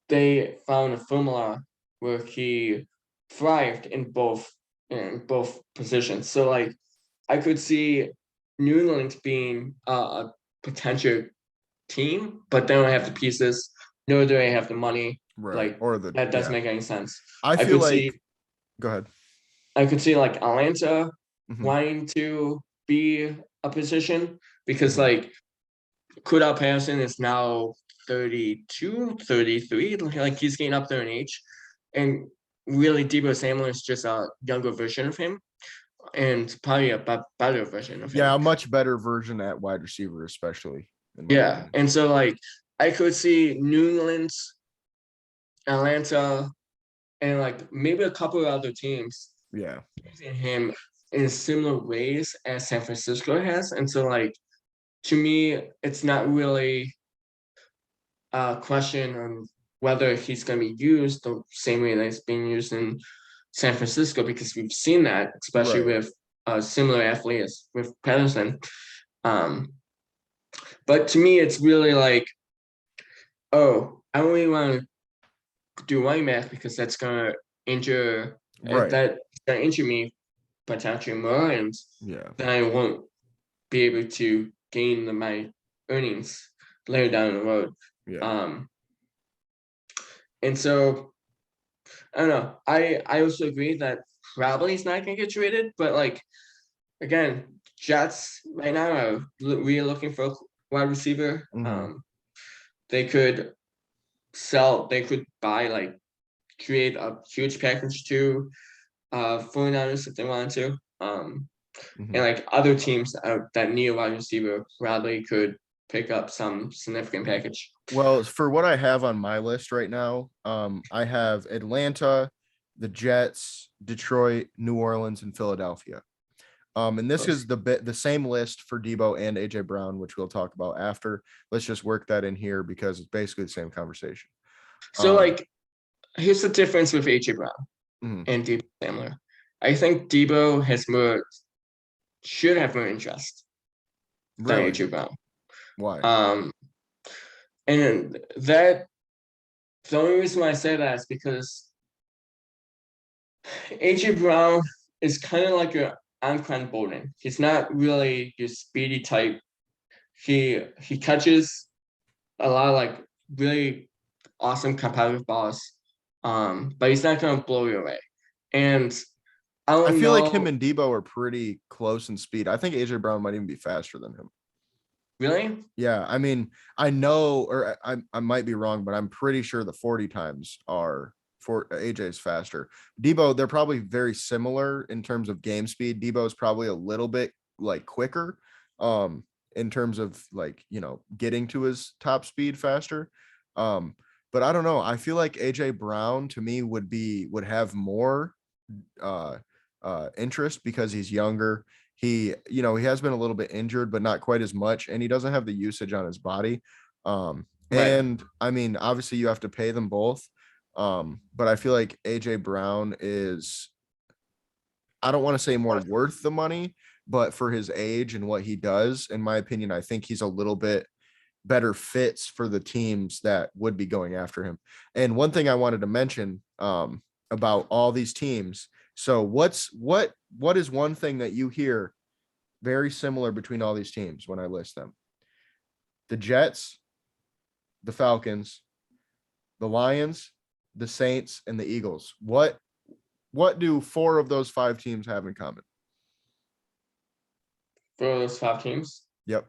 Speaker 2: they found a formula where he thrived in both positions. So I could see New England being a potential team, but they don't have the pieces, nor do they have the money.
Speaker 1: Right.
Speaker 2: That doesn't make any sense.
Speaker 1: I feel like go ahead.
Speaker 2: I could see Atlanta wanting to be a position because Cordell Patterson is now 32, 33. He's getting up there in age. And really Deebo Samuel is just a younger version of him and probably a better version of him.
Speaker 1: Yeah, a much better version at wide receiver, especially.
Speaker 2: Yeah. And so I could see New England, Atlanta, and maybe a couple of other teams using him in similar ways as San Francisco has. And so to me, it's not really question on whether he's going to be used the same way that he's being used in San Francisco, because we've seen that, especially
Speaker 1: Right.
Speaker 2: with similar athletes with Patterson. But to me, it's really like, oh, I only want to do running back because that's going to injure
Speaker 1: Right.
Speaker 2: that's going to injure me potentially more, and
Speaker 1: Yeah.
Speaker 2: then I won't be able to gain my earnings later down the road.
Speaker 1: Yeah.
Speaker 2: And so I don't know. I also agree that probably he's not gonna get traded, but like again, Jets right now are really looking for a wide receiver.
Speaker 1: Mhm.
Speaker 2: They could they could buy like create a huge package to 49ers if they wanted to. And
Speaker 1: Mhm.
Speaker 2: like other teams that need a wide receiver probably could pick up some significant package.
Speaker 1: Well, for what I have on my list right now, I have Atlanta, the Jets, Detroit, New Orleans, and Philadelphia. And this is the same list for Deebo and AJ Brown, which we'll talk about after. Let's just work that in here because it's basically the same conversation.
Speaker 2: So like here's the difference with AJ Brown
Speaker 1: Mhm.
Speaker 2: and Deebo Samuel. I think Deebo should have more interest than
Speaker 1: Really?
Speaker 2: AJ Brown.
Speaker 1: Why?
Speaker 2: Um, and that the only reason why I say that is because AJ Brown is kind of like your Anquan Bolden. He's not really your speedy type. He catches a lot of like really awesome competitive balls, but he's not gonna blow you away. And I
Speaker 1: I
Speaker 2: don't
Speaker 1: feel like him
Speaker 2: know,
Speaker 1: and Deebo are pretty close in speed. I think AJ Brown might even be faster than him.
Speaker 2: really.
Speaker 1: Yeah, I mean, I know, or I might be wrong, but I'm pretty sure the 40 times are for AJ's faster. Deebo, they're probably very similar in terms of game speed. Deebo is probably a little bit like quicker, in terms of like, getting to his top speed faster. Um, but I don't know. I feel like AJ Brown to me would have more uh interest because he's younger. He has been a little bit injured, but not quite as much, and he doesn't have the usage on his body.
Speaker 2: Right.
Speaker 1: And I mean, obviously you have to pay them both. But I feel like AJ Brown is, I don't want to say more worth the money, but for his age and what he does, in my opinion, I think he's a little bit better fits for the teams that would be going after him. And one thing I wanted to mention, about all these teams. So what is one thing that you hear very similar between all these teams when I list them? The Jets, the Falcons, the Lions, the Saints, and the Eagles. What do four of those five teams have in common?
Speaker 2: For those 5 teams.
Speaker 1: Yep.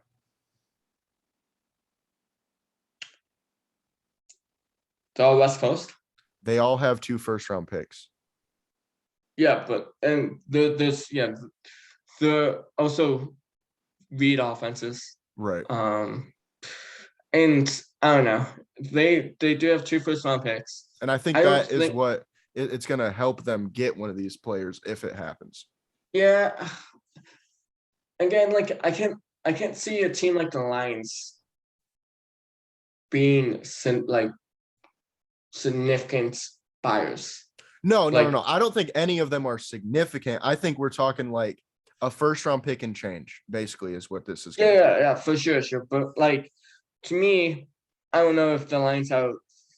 Speaker 2: The all West Coast.
Speaker 1: They all have 2 first round picks.
Speaker 2: Yeah, but and the also read offenses.
Speaker 1: Right.
Speaker 2: And I don't know. They do have 2 first round picks.
Speaker 1: And I think
Speaker 2: I don't
Speaker 1: that is
Speaker 2: think
Speaker 1: what it's going to help them get one of these players if it happens.
Speaker 2: yeah. Again, like I can't see a team like the Lions being like significant buyers.
Speaker 1: No, no, no,
Speaker 2: Like
Speaker 1: no. I don't think any of them are significant. I think we're talking like a first round pick and change, basically, is what this is going to be.
Speaker 2: yeah, for sure. But like to me, I don't know if the Lions have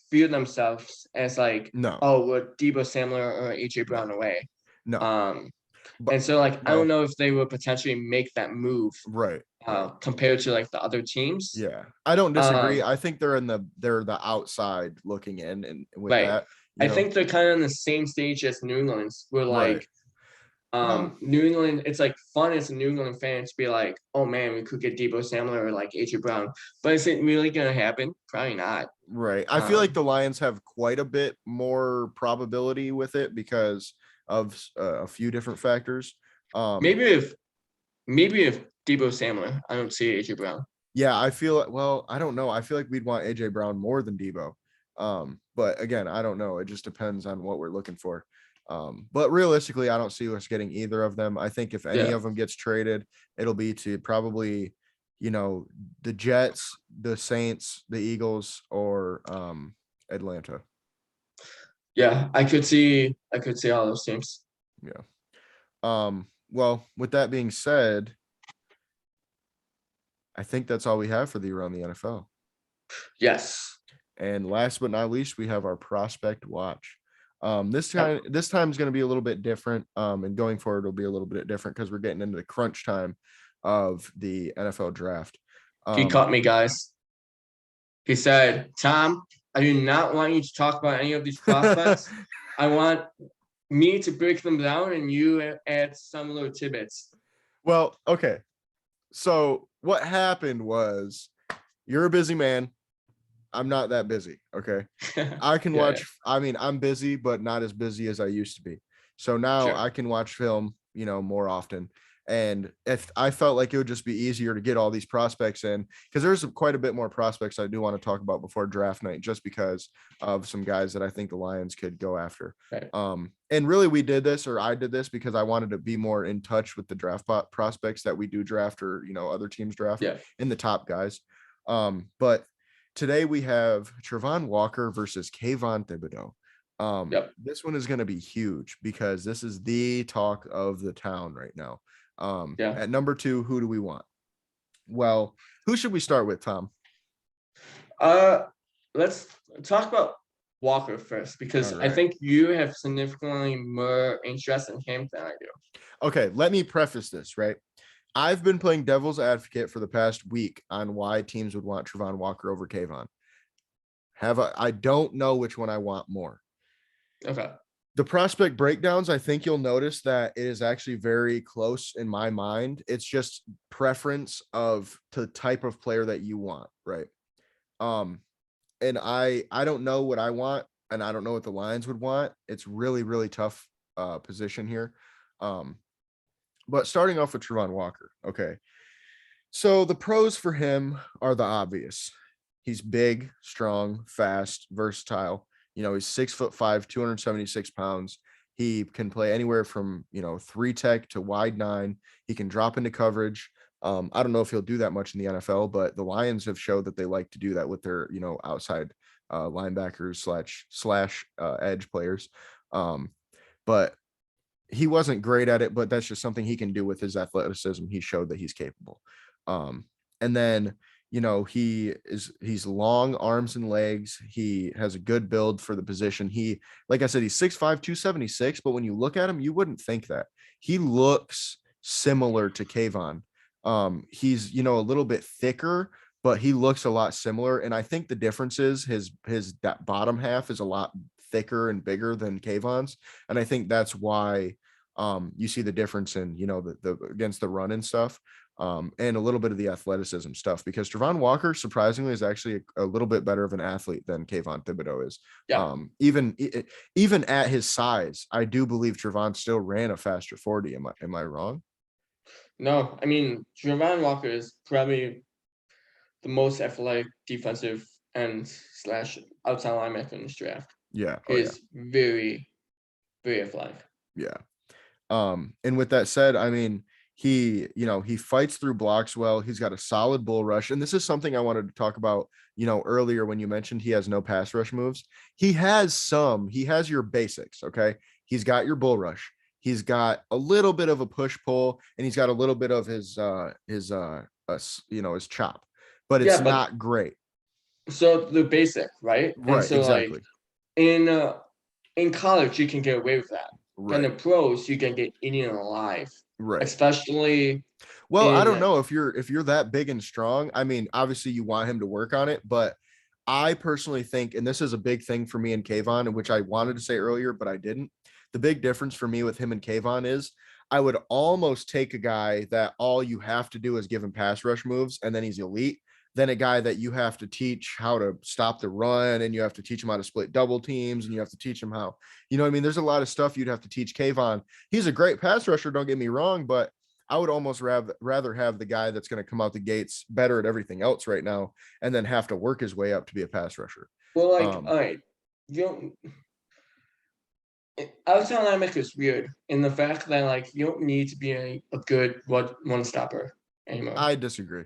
Speaker 2: view themselves as like,
Speaker 1: No,
Speaker 2: oh, we're Deebo Samuel or AJ
Speaker 1: no,
Speaker 2: Brown away.
Speaker 1: no.
Speaker 2: Um,
Speaker 1: But
Speaker 2: and so like I don't
Speaker 1: well,
Speaker 2: know if they would potentially make that move
Speaker 1: right, right.
Speaker 2: compared to like the other teams.
Speaker 1: Yeah. I don't disagree.
Speaker 2: Um,
Speaker 1: I think they're the outside looking in, and with
Speaker 2: right.
Speaker 1: that,
Speaker 2: I think they're kind of on the same stage as New England's. We're
Speaker 1: right.
Speaker 2: like
Speaker 1: Well,
Speaker 2: New England, it's like fun as a New England fan to be like, oh man, we could get Deebo Samuel or like AJ Brown. But is it really gonna happen? Probably not.
Speaker 1: right. I feel like
Speaker 2: Um,
Speaker 1: the Lions have quite a bit more probability with it because of a few different factors. Um,
Speaker 2: maybe if maybe if Deebo Samuel, I don't see AJ Brown.
Speaker 1: Yeah, I feel well, I don't know. I feel like we'd want AJ Brown more than Deebo. But again, I don't know. It just depends on what we're looking for. But realistically, I don't see us getting either of them. I think if any
Speaker 2: Yeah.
Speaker 1: of them gets traded, it'll be to probably, the Jets, the Saints, the Eagles, or Atlanta.
Speaker 2: Yeah, I could see all those teams.
Speaker 1: Yeah. Well, with that being said, I think that's all we have for the Around the NFL.
Speaker 2: Yes.
Speaker 1: And last but not least, we have our prospect watch. This time is going to be a little bit different. And going forward, it'll be a little bit different because we're getting into the crunch time of the NFL draft.
Speaker 2: He caught me, guys. He said, "Tom, I do not want you to talk about any of these prospects. I want me to break them down and you add some little tidbits."
Speaker 1: Well, okay. So what happened was, you're a busy man. I'm not that busy. Okay. I can
Speaker 2: Yeah,
Speaker 1: watch. I mean, I'm busy, but not as busy as I used to be. So now
Speaker 2: sure.
Speaker 1: I can watch film, more often. And if I felt like it would just be easier to get all these prospects in, because there's quite a bit more prospects I do want to talk about before draft night, just because of some guys that I think the Lions could go after.
Speaker 2: Right.
Speaker 1: And really we did this, or I did this because I wanted to be more in touch with the draft prospects that we do draft, or, other teams draft, in the top guys. But today we have Travon Walker versus Kayvon Thibodeau. This one is going to be huge because this is the talk of the town right now. At number 2, who do we want? Well, who should we start with, Tom?
Speaker 2: Let's talk about Walker first, because I think you have significantly more interest in him than I do.
Speaker 1: Okay, let me preface this, right? I've been playing devil's advocate for the past week on why teams would want Travon Walker over Kayvon. I don't know which one I want more.
Speaker 2: Okay.
Speaker 1: The prospect breakdowns, I think you'll notice that it is actually very close in my mind. It's just preference of the type of player that you want, right? And I don't know what I want, and I don't know what the Lions would want. It's really, really tough position here. But starting off with Travon Walker, okay. So the pros for him are the obvious. He's big, strong, fast, versatile. He's 6'5", 276 pounds. He can play anywhere from, 3 tech to wide 9. He can drop into coverage. I don't know if he'll do that much in the NFL, but the Lions have showed that they like to do that with their, outside linebackers slash edge players. But he wasn't great at it, but that's just something he can do with his athleticism. He showed that he's capable. And then, he's long arms and legs. He has a good build for the position. Like I said, he's 6'5", 276, but when you look at him, you wouldn't think that. He looks similar to Kayvon. He's, a little bit thicker, but he looks a lot similar. And I think the difference is his that bottom half is a lot thicker and bigger than Kayvon's. And I think that's why you see the difference in, the against the run and stuff. And a little bit of the athleticism stuff, because Travon Walker surprisingly is actually a little bit better of an athlete than Kayvon Thibodeau is. Even at his size, I do believe Travon still ran a faster 40. Am I wrong?
Speaker 2: No, I mean, Travon Walker is probably the most athletic defensive end slash outside linebacker in this draft.
Speaker 1: Yeah.
Speaker 2: He's very, very athletic.
Speaker 1: Yeah. And with that said, I mean, he fights through blocks well. He's got a solid bull rush. And this is something I wanted to talk about, earlier when you mentioned he has no pass rush moves. He has your basics. Okay. He's got your bull rush. He's got a little bit of a push pull, and he's got a little bit of his chop, but it's not great.
Speaker 2: So the basic, right?
Speaker 1: Right.
Speaker 2: And so
Speaker 1: exactly.
Speaker 2: Like in college, you can get away with that.
Speaker 1: Right.
Speaker 2: In the pros, you can get eaten alive.
Speaker 1: Right.
Speaker 2: Especially.
Speaker 1: I don't know if you're that big and strong. I mean, obviously you want him to work on it, but I personally think, and this is a big thing for me and Kayvon, which I wanted to say earlier, but I didn't. The big difference for me with him and Kayvon is I would almost take a guy that all you have to do is give him pass rush moves and then he's elite, than a guy that you have to teach how to stop the run, and you have to teach him how to split double teams, and you have to teach him how, I mean, there's a lot of stuff you'd have to teach Kayvon. He's a great pass rusher, don't get me wrong, but I would almost rather have the guy that's going to come out the gates better at everything else right now, and then have to work his way up to be a pass rusher.
Speaker 2: Well, all right, outside linebacker is weird in the fact that you don't need to be a good one stopper anymore.
Speaker 1: I disagree.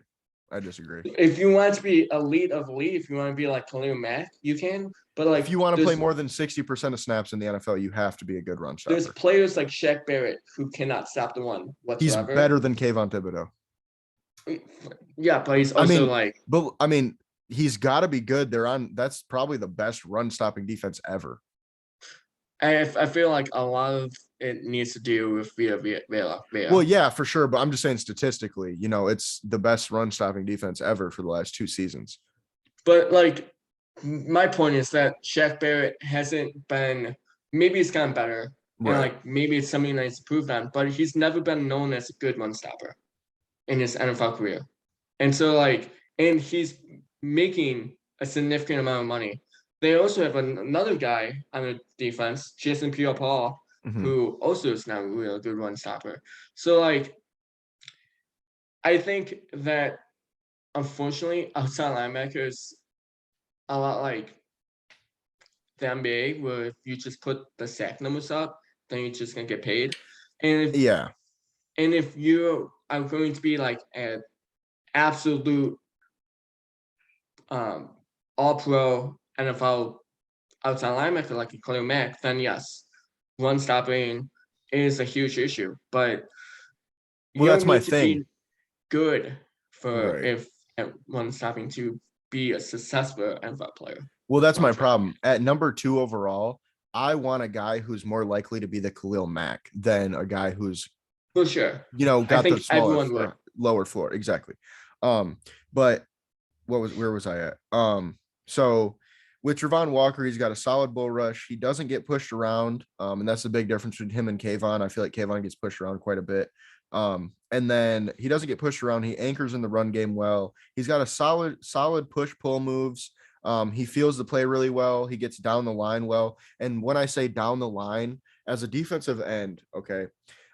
Speaker 1: I disagree.
Speaker 2: If you want to be elite of elite, if you want to be like Khalil Mack, you can. But like,
Speaker 1: If you want to play more than 60% of snaps in the NFL, you have to be a good run
Speaker 2: there's
Speaker 1: stopper.
Speaker 2: players like Shaq Barrett who cannot stop the run
Speaker 1: He's
Speaker 2: whatsoever.
Speaker 1: better than Kayvon Thibodeau.
Speaker 2: Yeah, but he's also
Speaker 1: he's got to be good. That's probably the best run stopping defense ever.
Speaker 2: I feel like a lot of it needs to do with Villa.
Speaker 1: Well, yeah, for sure. But I'm just saying statistically, it's the best run stopping defense ever for the last 2 seasons.
Speaker 2: But like, my point is that Shaq Barrett hasn't been. Maybe it's gotten better, right. And like maybe it's something that's improved on. But he's never been known as a good run stopper in his NFL career, and so and he's making a significant amount of money. They also have another guy on the defense, Jason Pierre-Paul, who also is now a real good run stopper. So I think that unfortunately outside linebackers a lot like the NBA, where if you just put the sack numbers up, then you're just gonna get paid. And if you are going to be like an absolute all pro NFL outside linebacker like a Khalil Mack, then yes, run stopping is a huge issue. But you don't need to be good for if run stopping to be a successful NFL player.
Speaker 1: Well, that's my problem. At number 2 overall, I want a guy who's more likely to be the Khalil Mack than a guy who's
Speaker 2: for sure,
Speaker 1: got the smaller lower floor. Exactly. But where was I at? So with Travon Walker, he's got a solid bull rush. He doesn't get pushed around. And that's the big difference between him and Kayvon. I feel like Kayvon gets pushed around quite a bit. And then he doesn't get pushed around. He anchors in the run game well. He's got a solid push-pull moves. He feels the play really well. He gets down the line well. And when I say down the line, as a defensive end, okay,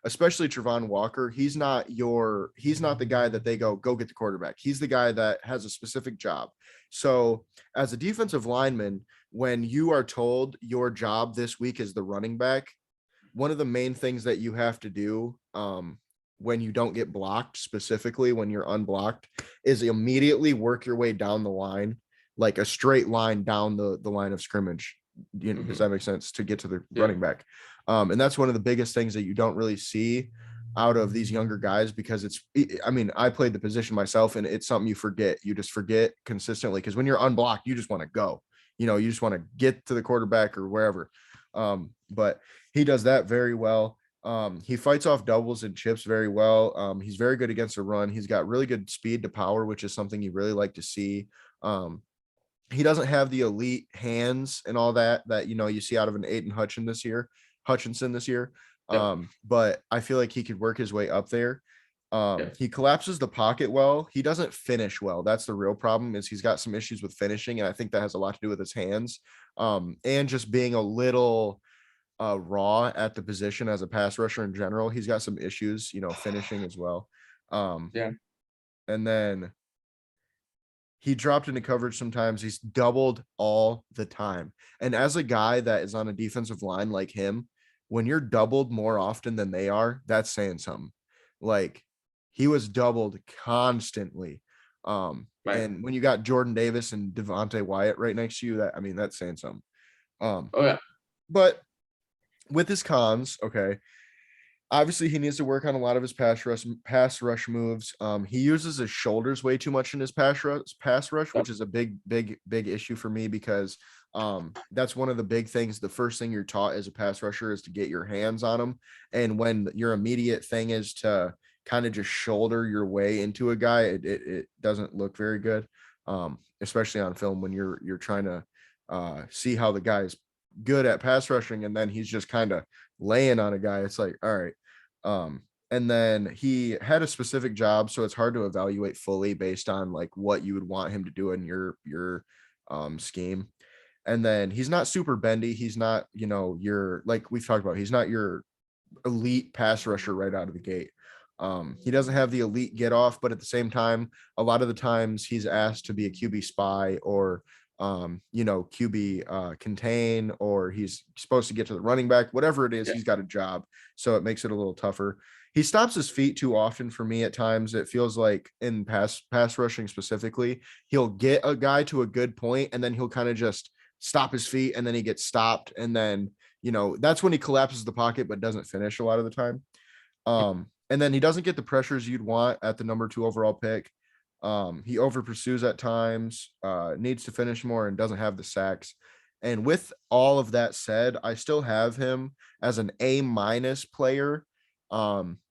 Speaker 1: especially Travon Walker, he's not the guy that they go get the quarterback. He's the guy that has a specific job. So as a defensive lineman, when you are told your job this week is the running back, one of the main things that you have to do when you don't get blocked, specifically when you're unblocked, is immediately work your way down the line, like a straight line down the line of scrimmage. Does that make sense, to get to the running back? And that's one of the biggest things that you don't really see out of these younger guys, because I played the position myself, and it's something you forget. You just forget consistently, because when you're unblocked, you just want to go, you just want to get to the quarterback or wherever. But he does that very well. He fights off doubles and chips very well. He's very good against the run. He's got really good speed to power, which is something you really like to see. He doesn't have the elite hands and all that you see out of an Aiden Hutchinson this year. But I feel like he could work his way up there. He collapses the pocket well. He doesn't finish well. That's the real problem, is he's got some issues with finishing, and I think that has a lot to do with his hands, and just being a little raw at the position as a pass rusher in general. He's got some issues, finishing as well. And then he dropped into coverage sometimes. He's doubled all the time. And as a guy that is on a defensive line like him, when you're doubled more often than they are, that's saying something. Like, he was doubled constantly. And when you got Jordan Davis and Devontae Wyatt right next to you, that's saying something. But with his cons, okay, obviously he needs to work on a lot of his pass rush moves. He uses his shoulders way too much in his pass rush, which is a big issue for me, because that's one of the big things. The first thing you're taught as a pass rusher is to get your hands on them. And when your immediate thing is to kind of just shoulder your way into a guy, it doesn't look very good, especially on film when you're trying to see how the guy's good at pass rushing, and then he's just kind of laying on a guy. It's like, all right. And then he had a specific job, so it's hard to evaluate fully based on like what you would want him to do in your scheme. And then he's not super bendy. He's not, your, like we've talked about, he's not your elite pass rusher right out of the gate. He doesn't have the elite get off, but at the same time, a lot of the times he's asked to be a QB spy or QB contain, or he's supposed to get to the running back, whatever it is, he's got a job. So it makes it a little tougher. he stops his feet too often for me at times. It feels like in pass rushing specifically, he'll get a guy to a good point and then he'll kind of just stop his feet and then he gets stopped. And then, that's when he collapses the pocket, but doesn't finish a lot of the time. And then he doesn't get the pressures you'd want at the number 2 overall pick. He over pursues at times, needs to finish more and doesn't have the sacks. And with all of that said, I still have him as an A- player,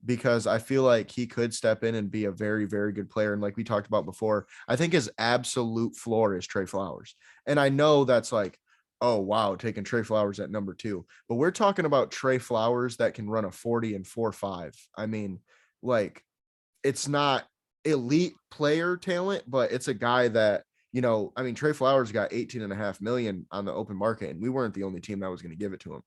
Speaker 1: because I feel like he could step in and be a very, very good player. And like we talked about before, I think his absolute floor is Trey Flowers. And I know that's like, oh, wow, taking Trey Flowers at number 2. But we're talking about Trey Flowers that can run a 40 and 4.5. I mean, like, it's not elite player talent, but it's a guy that, I mean, Trey Flowers got 18.5 million on the open market, and we weren't the only team that was going to give it to him.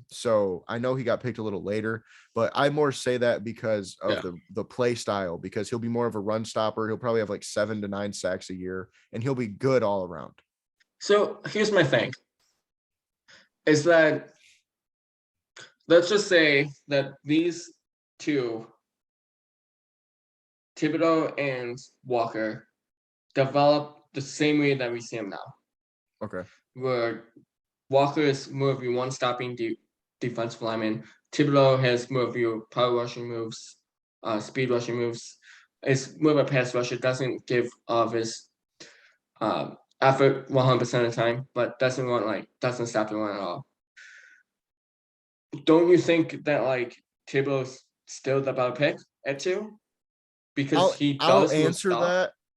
Speaker 1: So I know he got picked a little later, but I more say that because of the play style, because he'll be more of a run stopper. He'll probably have like 7 to 9 sacks a year, and he'll be good all around.
Speaker 2: So here's my thing, is that let's just say that these two, Thibodeau and Walker, develop the same way that we see him now.
Speaker 1: Okay.
Speaker 2: Where Walker is more of your one-stopping defensive lineman. Thibodeau has more of your power rushing moves, speed rushing moves. It's more of a pass rusher. Doesn't give of his effort 100% of the time, but doesn't stop the run at all. Don't you think that like Thibodeau's still the better pick at 2? Because he does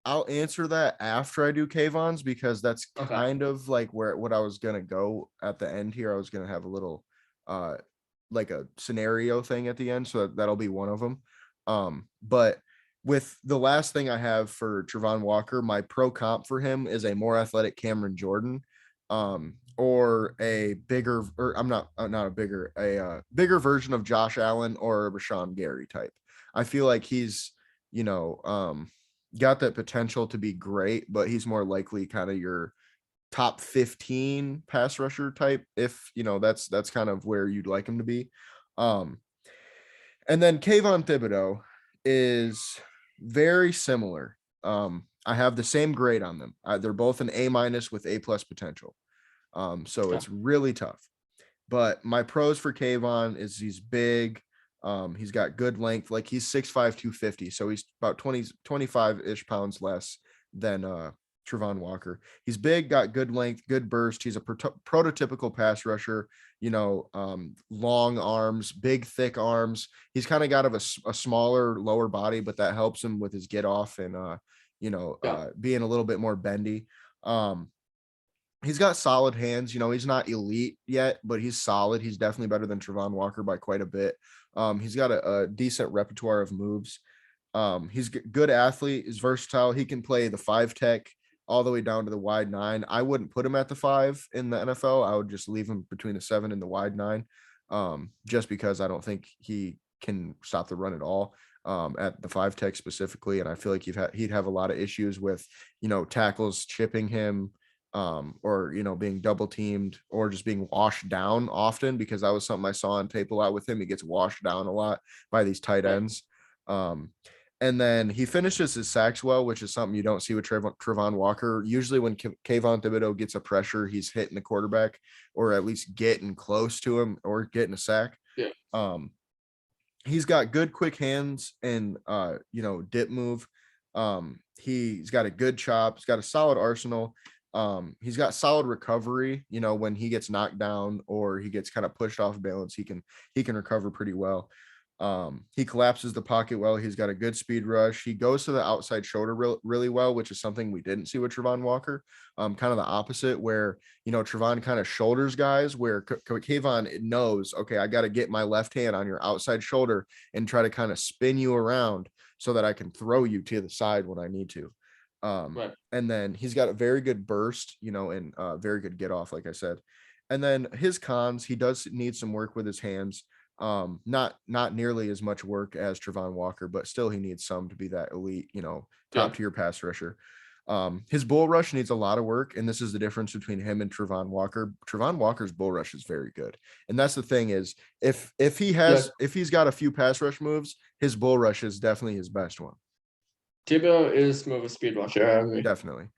Speaker 1: I'll answer that after I do Kayvon's, because that's kind of like what I was gonna go at the end here. I was gonna have a little like a scenario thing at the end, so that'll be one of them. But with the last thing I have for Travon Walker, my pro comp for him is a more athletic Cameron Jordan, or a bigger, or not a bigger, a bigger version of Josh Allen or a Rashawn Gary type. I feel like he's, got that potential to be great, but he's more likely kind of your top 15 pass rusher type, if that's kind of where you'd like him to be. And then Kayvon Thibodeau is very similar. I have the same grade on them. They're both an A- with A+ potential. So it's really tough. But my pros for Kayvon is he's big. He's got good length. Like, he's 6'5", 250. So he's about 25-ish pounds less than Travon Walker. He's big, got good length, good burst. He's a prototypical pass rusher, long arms, big, thick arms. He's kind of got a smaller lower body, but that helps him with his get off and, being a little bit more bendy. He's got solid hands. He's not elite yet, but he's solid. He's definitely better than Travon Walker by quite a bit. He's got a decent repertoire of moves. He's a good athlete. He's versatile. He can play the 5 tech all the way down to the wide 9. I wouldn't put him at the 5 in the NFL. I would just leave him between the 7 and the wide 9, just because I don't think he can stop the run at all. At the 5 tech specifically. And I feel like he'd have a lot of issues with, tackles chipping him, or being double teamed, or just being washed down often, because that was something I saw on tape a lot with him. He gets washed down a lot by these tight ends. And then he finishes his sacks well, which is something you don't see with Travon Walker. Usually when Kayvon Thibodeau gets a pressure, he's hitting the quarterback, or at least getting close to him, or getting a sack. He's got good quick hands and dip move. He's got a good chop. He's got a solid arsenal. He's got solid recovery. When he gets knocked down or he gets kind of pushed off balance, he can recover pretty well. He collapses the pocket well. He's got a good speed rush. He goes to the outside shoulder really well, which is something we didn't see with Travon Walker. Kind of the opposite, where Travon kind of shoulders guys, where Kayvon knows, okay, I got to get my left hand on your outside shoulder and try to kind of spin you around so that I can throw you to the side when I need to. And then he's got a very good burst, and very good get off, like I said. And then his cons, he does need some work with his hands. Not nearly as much work as Travon Walker, but still he needs some to be that elite, top tier pass rusher. His bull rush needs a lot of work, and this is the difference between him and Travon Walker. Travon Walker's bull rush is very good, and that's the thing is if he's got a few pass rush moves, his bull rush is definitely his best one.
Speaker 2: Deebo is more of a speed rusher. I agree.
Speaker 1: Definitely.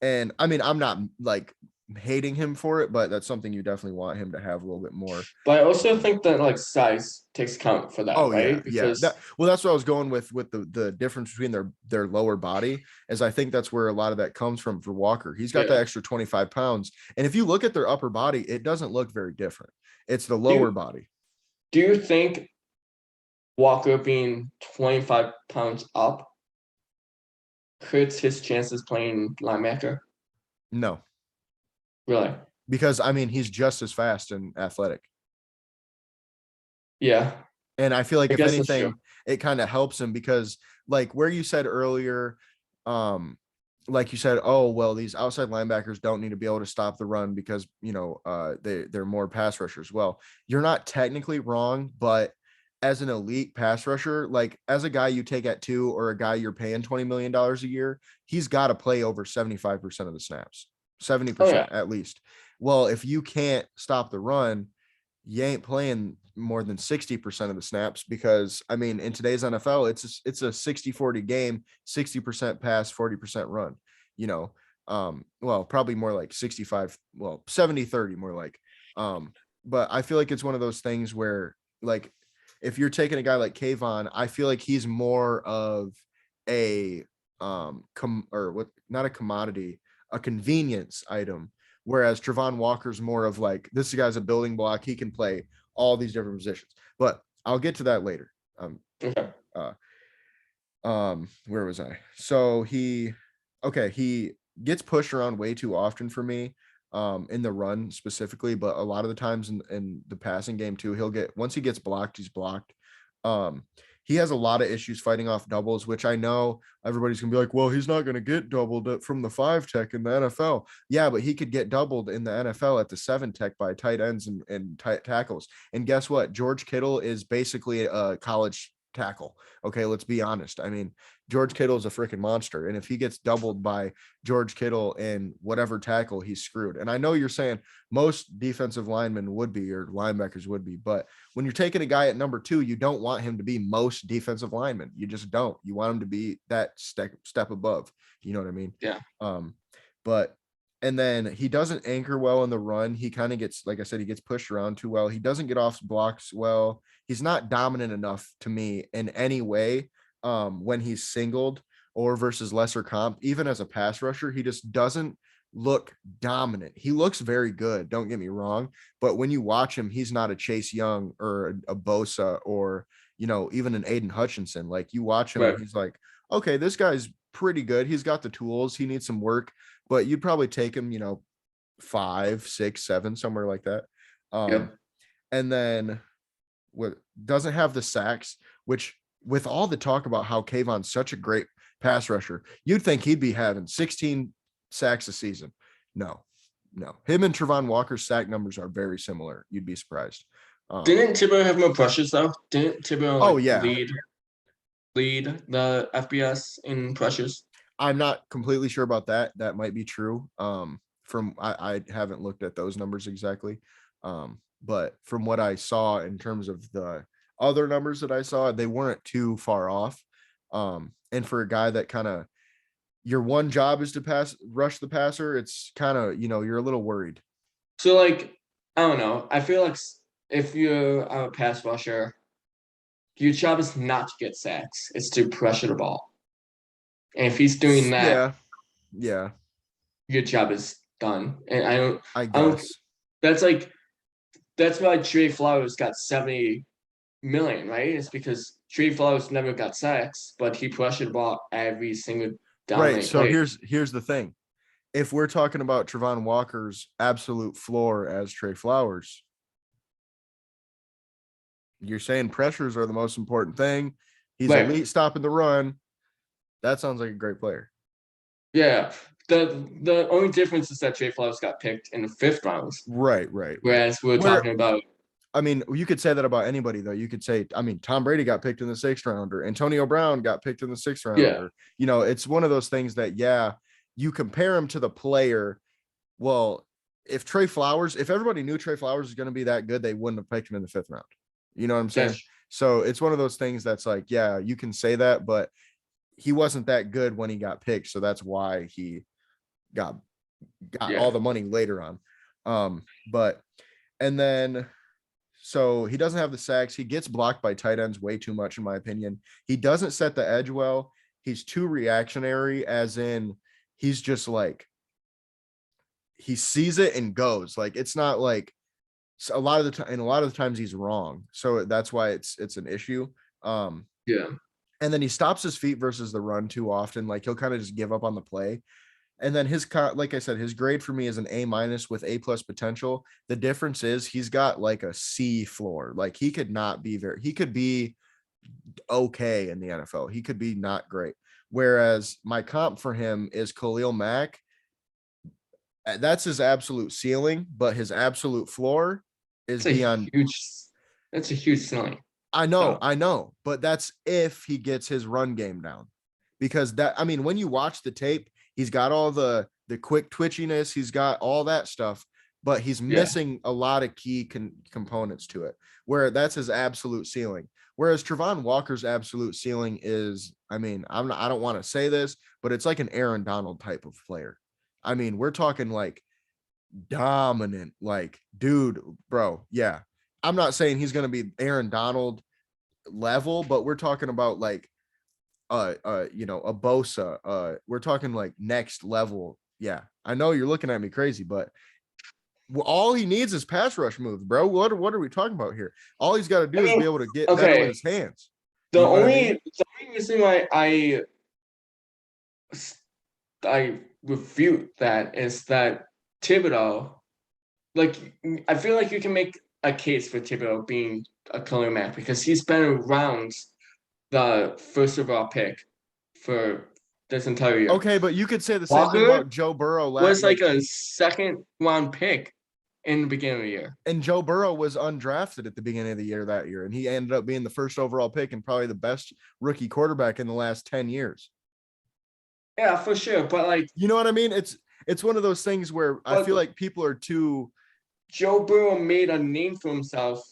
Speaker 1: And I mean, I'm not like hating him for it, but that's something you definitely want him to have a little bit more.
Speaker 2: But I also think that like size takes count for that, right?
Speaker 1: Because that's what I was going with the difference between their lower body, is I think that's where a lot of that comes from for Walker. He's got that extra 25 pounds, and if you look at their upper body, it doesn't look very different. It's the lower body.
Speaker 2: Do you think Walker being 25 pounds up hurts his chances playing linebacker?
Speaker 1: No.
Speaker 2: Really?
Speaker 1: Because I mean, he's just as fast and athletic.
Speaker 2: Yeah.
Speaker 1: And I feel like if anything, it kind of helps him because like where you said earlier, like you said, oh, well, these outside linebackers don't need to be able to stop the run because, you know, they're more pass rushers. Well, you're not technically wrong, but as an elite pass rusher, like as a guy you take at 2 or a guy you're paying $20 million a year, he's got to play over 75% of the snaps, 70% at least. Well, if you can't stop the run, you ain't playing more than 60% of the snaps because I mean, in today's NFL, it's a 60-40 game, 60% pass, 40% run, you know, well, probably more like 65, well, 70-30 more like, but I feel like it's one of those things where like, if you're taking a guy like Kayvon, I feel like he's more of a, not a commodity, a convenience item. Whereas Travon Walker's more of like, this guy's a building block. He can play all these different positions, but I'll get to that later. Where was I? So he gets pushed around way too often for me, in the run specifically, but a lot of the times in the passing game too, once he gets blocked, he's blocked. He has a lot of issues fighting off doubles, which I know everybody's gonna be like, well, he's not gonna get doubled from the 5 tech in the NFL. Yeah, but he could get doubled in the NFL at the 7 tech by tight ends and tight tackles. And guess what? George Kittle is basically a college tackle. Okay, let's be honest. I mean, George Kittle is a freaking monster, and if he gets doubled by George Kittle in whatever tackle, he's screwed. And I know you're saying most defensive linemen would be, or linebackers would be, but when you're taking a guy at number 2, you don't want him to be most defensive linemen. You just don't. You want him to be that step above. You know what I mean?
Speaker 2: Yeah.
Speaker 1: But and then he doesn't anchor well in the run. He kind of gets, like I said, he gets pushed around too well. He doesn't get off blocks well. He's not dominant enough to me in any way, when he's singled or versus lesser comp. Even as a pass rusher, he just doesn't look dominant. He looks very good, don't get me wrong, but when you watch him, he's not a Chase Young or a Bosa or, you know, even an Aiden Hutchinson. Like you watch him and he's like, okay, this guy's pretty good. He's got the tools. He needs some work, but you'd probably take him, you know, 5, 6, 7, somewhere like that. And then what doesn't have the sacks, which with all the talk about how Kayvon's such a great pass rusher, you'd think he'd be having 16 sacks a season. No. Him and Travon Walker's sack numbers are very similar. You'd be surprised.
Speaker 2: Didn't Thibodeau have more pressures though? Didn't Thibodeau lead the FBS in pressures?
Speaker 1: I'm not completely sure about that. That might be true. I haven't looked at those numbers exactly. But from what I saw in terms of the other numbers that I saw, they weren't too far off. And for a guy that kind of, your one job is to rush the passer, it's kind of, you know, you're a little worried.
Speaker 2: So like, I don't know. I feel like if you're a pass rusher, your job is not to get sacks. It's to pressure the ball. And if he's doing that,
Speaker 1: yeah,
Speaker 2: your job is done. And
Speaker 1: I guess
Speaker 2: that's why Trey Flowers got 70 million, right? It's because Trey Flowers never got sacks, but he pressured the ball every single down.
Speaker 1: Right. So here's the thing. If we're talking about Travon Walker's absolute floor as Trey Flowers, you're saying pressures are the most important thing. He's elite stopping the run. That sounds like a great player.
Speaker 2: Yeah. The only difference is that Trey Flowers got picked in the 5th round.
Speaker 1: Right.
Speaker 2: Whereas we're talking about
Speaker 1: I mean, you could say that about anybody, though. You could say, I mean, Tom Brady got picked in the 6th round, or Antonio Brown got picked in the 6th round,
Speaker 2: Yeah.
Speaker 1: or, it's one of those things that, yeah, you compare him to the player. Well, if everybody knew Trey Flowers was going to be that good, they wouldn't have picked him in the 5th round. You know what I'm saying? So it's one of those things that's like, yeah, you can say that, but he wasn't that good when he got picked. So that's why he got all the money later on. And then, so he doesn't have the sacks. He gets blocked by tight ends way too much, in my opinion. He doesn't set the edge well. He's too reactionary, as in he's just like, he sees it and goes. Like, it's not like a lot of the time, and a lot of the times he's wrong. So that's why it's an issue.
Speaker 2: Yeah.
Speaker 1: And then he stops his feet versus the run too often. Like, he'll kind of just give up on the play. And then like I said, his grade for me is an A- with A+ potential. The difference is he's got like a C floor. Like, he could be okay in the NFL. He could be not great. Whereas my comp for him is Khalil Mack. That's his absolute ceiling, but his absolute floor is beyond.
Speaker 2: That's a huge ceiling.
Speaker 1: I know, but that's if he gets his run game down. Because when you watch the tape, he's got all the quick twitchiness, he's got all that stuff, but he's missing a lot of key components to it, where that's his absolute ceiling. Whereas Travon Walker's absolute ceiling is, I don't want to say this, but it's like an Aaron Donald type of player. We're talking like dominant, like, dude, bro. Yeah. I'm not saying he's going to be Aaron Donald level, but we're talking about like, a Bosa. We're talking like next level. Yeah. I know you're looking at me crazy, but all he needs is pass rush moves, bro. What are we talking about here? All he's got to do is be able to get better with his hands.
Speaker 2: The only reason why I refute that is that Thibodeau, like, I feel like you can make a case for Thibodeau being a Khalil Mack because he's been around the first overall pick for this entire year.
Speaker 1: Okay, but you could say the same thing about Joe Burrow.
Speaker 2: Was like a 2nd round pick in the beginning of the year.
Speaker 1: And Joe Burrow was undrafted at the beginning of the year that year, and he ended up being the first overall pick and probably the best rookie quarterback in the last 10 years.
Speaker 2: Yeah, for sure. But like,
Speaker 1: you know what I mean? It's one of those things where I feel like people are too.
Speaker 2: Joe Burrow made a name for himself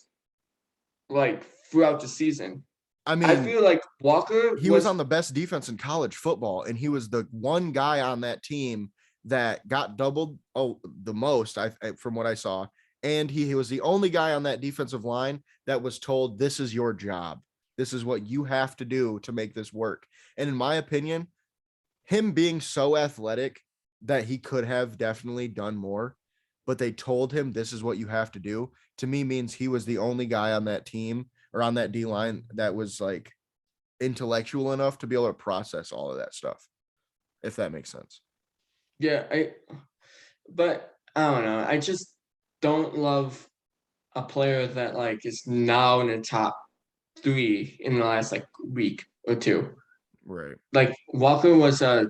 Speaker 2: like throughout the season. I feel like Walker
Speaker 1: was on the best defense in college football, and he was the one guy on that team that got doubled the most, from what I saw. And he was the only guy on that defensive line that was told, this is your job. This is what you have to do to make this work. And in my opinion, him being so athletic that he could have definitely done more, but they told him this is what you have to do, to me means he was the only guy on that team or on that D line that was like intellectual enough to be able to process all of that stuff, if that makes sense.
Speaker 2: Yeah, but I don't know. I just don't love a player that like is now in the top 3 in the last like week or 2.
Speaker 1: Right.
Speaker 2: Like Walker was
Speaker 1: I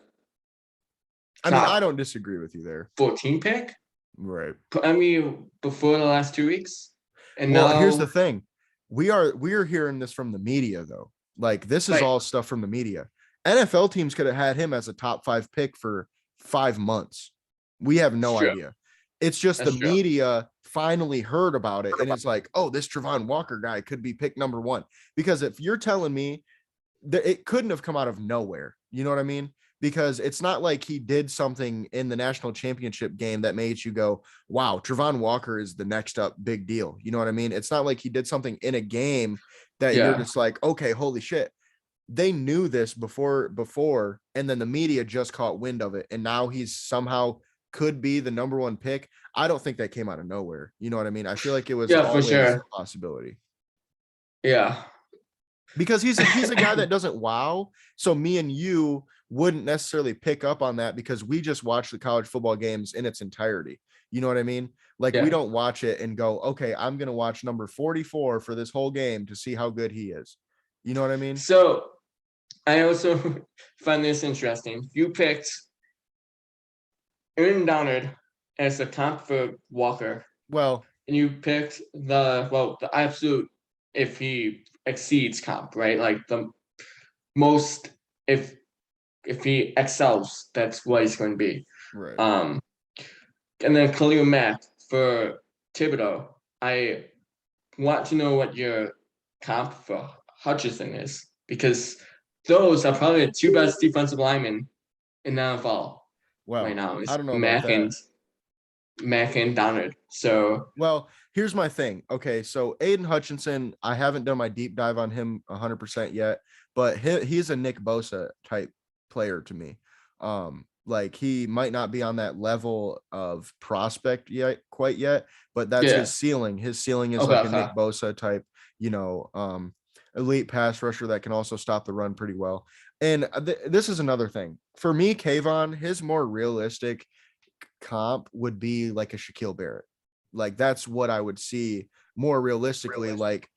Speaker 1: don't disagree with you there.
Speaker 2: 14 pick.
Speaker 1: Right.
Speaker 2: Before the last 2 weeks. And
Speaker 1: now here's the thing. We are hearing this from the media though. Like, this is all stuff from the media. NFL teams could have had him as a top 5 pick for 5 months. We have no idea. It's just the media finally heard about it and it's like, oh, this Travon Walker guy could be pick number 1. Because if you're telling me that it couldn't have come out of nowhere, you know what I mean? Because it's not like he did something in the national championship game that made you go, wow, Travon Walker is the next up big deal. You know what I mean? It's not like he did something in a game that you're just like, okay, holy shit. They knew this before, and then the media just caught wind of it. And now he's somehow could be the number 1 pick. I don't think that came out of nowhere. You know what I mean? I feel like it was always a possibility.
Speaker 2: Yeah.
Speaker 1: Because he's a guy that doesn't wow. So me and you wouldn't necessarily pick up on that because we just watch the college football games in its entirety. You know what I mean? Like, we don't watch it and go, okay, I'm going to watch number 44 for this whole game to see how good he is. You know what I mean?
Speaker 2: So I also find this interesting. You picked Aaron Donald as the comp for Walker.
Speaker 1: Well,
Speaker 2: and you picked the absolute, if he exceeds comp, right? Like the most, if he excels, that's what he's going to be.
Speaker 1: Right.
Speaker 2: And then Khalil Mack for Thibodeau. I want to know what your comp for Hutchinson is, because those are probably the two best defensive linemen in the NFL right
Speaker 1: Well,
Speaker 2: now.
Speaker 1: I
Speaker 2: Is
Speaker 1: don't know about that.
Speaker 2: Mack and Donald. So
Speaker 1: Well, here's my thing. Okay, so Aiden Hutchinson, I haven't done my deep dive on him 100% yet, but he's a Nick Bosa type player to me. Like he might not be on that level of prospect yet, quite yet, but that's
Speaker 2: yeah,
Speaker 1: his ceiling. His ceiling is
Speaker 2: okay,
Speaker 1: like a
Speaker 2: okay.
Speaker 1: Nick Bosa type, elite pass rusher that can also stop the run pretty well. And this is another thing for me. Kayvon, his more realistic comp would be like a Shaquille Barrett. Like that's what I would see more realistically. Like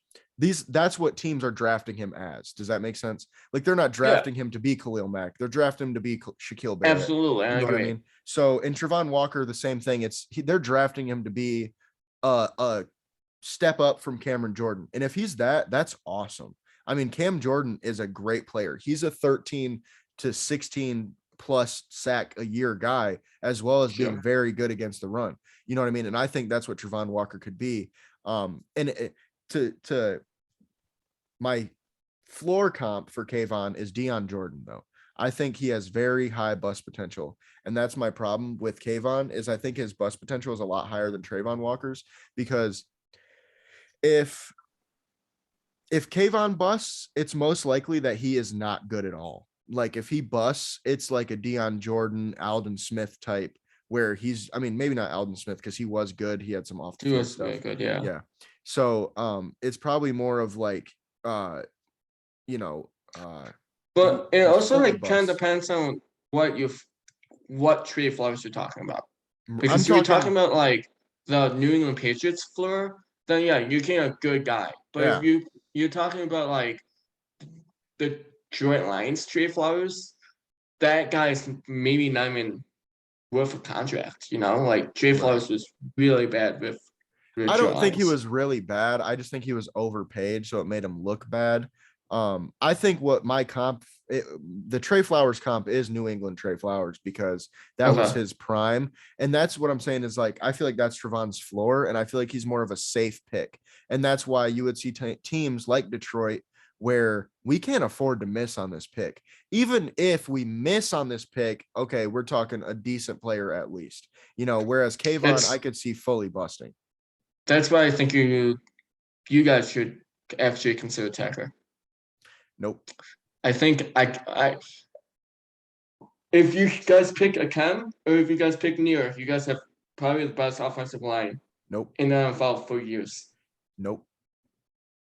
Speaker 1: that's what teams are drafting him as. Does that make sense? Like they're not
Speaker 2: Yeah,
Speaker 1: drafting him to be Khalil Mack. They're drafting him to be Shaquille Barrett.
Speaker 2: absolutely. I
Speaker 1: You know what I
Speaker 2: agree.
Speaker 1: mean? So in Travon Walker, the same thing. They're drafting him to be a step up from Cameron Jordan. And if he's that's awesome. I mean, Cam Jordan is a great player. He's a 13 to 16 plus sack a year guy, as well as being
Speaker 2: Sure.
Speaker 1: very good against the run. You know what I mean? And I think that's what Travon Walker could be. To my floor comp for Kayvon is Deion Jordan, though. I think he has very high bust potential. And that's my problem with Kayvon is I think his bust potential is a lot higher than Travon Walker's, because if Kayvon busts, it's most likely that he is not good at all. Like if he busts, it's like a Deion Jordan, Alden Smith type, where I mean, maybe not Alden Smith because he was good. He had some off the
Speaker 2: He
Speaker 1: field
Speaker 2: was
Speaker 1: stuff.
Speaker 2: very good, yeah.
Speaker 1: Yeah. So it's probably more of like you know,
Speaker 2: But it
Speaker 1: just
Speaker 2: also
Speaker 1: fluky
Speaker 2: like kind of
Speaker 1: busts.
Speaker 2: depends on what trade flowers you're talking about.
Speaker 1: I'm
Speaker 2: Because you were talking
Speaker 1: talking,
Speaker 2: about like the New England Patriots floor, then yeah, you're getting a good guy. But if
Speaker 1: yeah,
Speaker 2: you're talking about like the Detroit Lions trade flowers, that guy is maybe not even worth a contract. Like Trey
Speaker 1: right.
Speaker 2: Flowers was really bad with the
Speaker 1: I
Speaker 2: Detroit
Speaker 1: don't think he
Speaker 2: Lions.
Speaker 1: was really bad. I just think he was overpaid, so it made him look bad. I think what my the Trey Flowers comp is New England Trey Flowers because that was
Speaker 2: Okay.
Speaker 1: his prime, and that's what I'm saying is like I feel like that's Travon's floor, and I feel like he's more of a safe pick, and that's why you would see teams like Detroit where we can't afford to miss on this pick. Even if we miss on this pick, okay, we're talking a decent player at least, Whereas Kayvon, I
Speaker 2: That's
Speaker 1: could see fully busting.
Speaker 2: that's why I think you guys should actually consider Tacker.
Speaker 1: Nope.
Speaker 2: I think I if you guys pick a Chem or if you guys pick Near, you guys have probably the best offensive line
Speaker 1: Nope.
Speaker 2: in the NFL for years.
Speaker 1: Nope.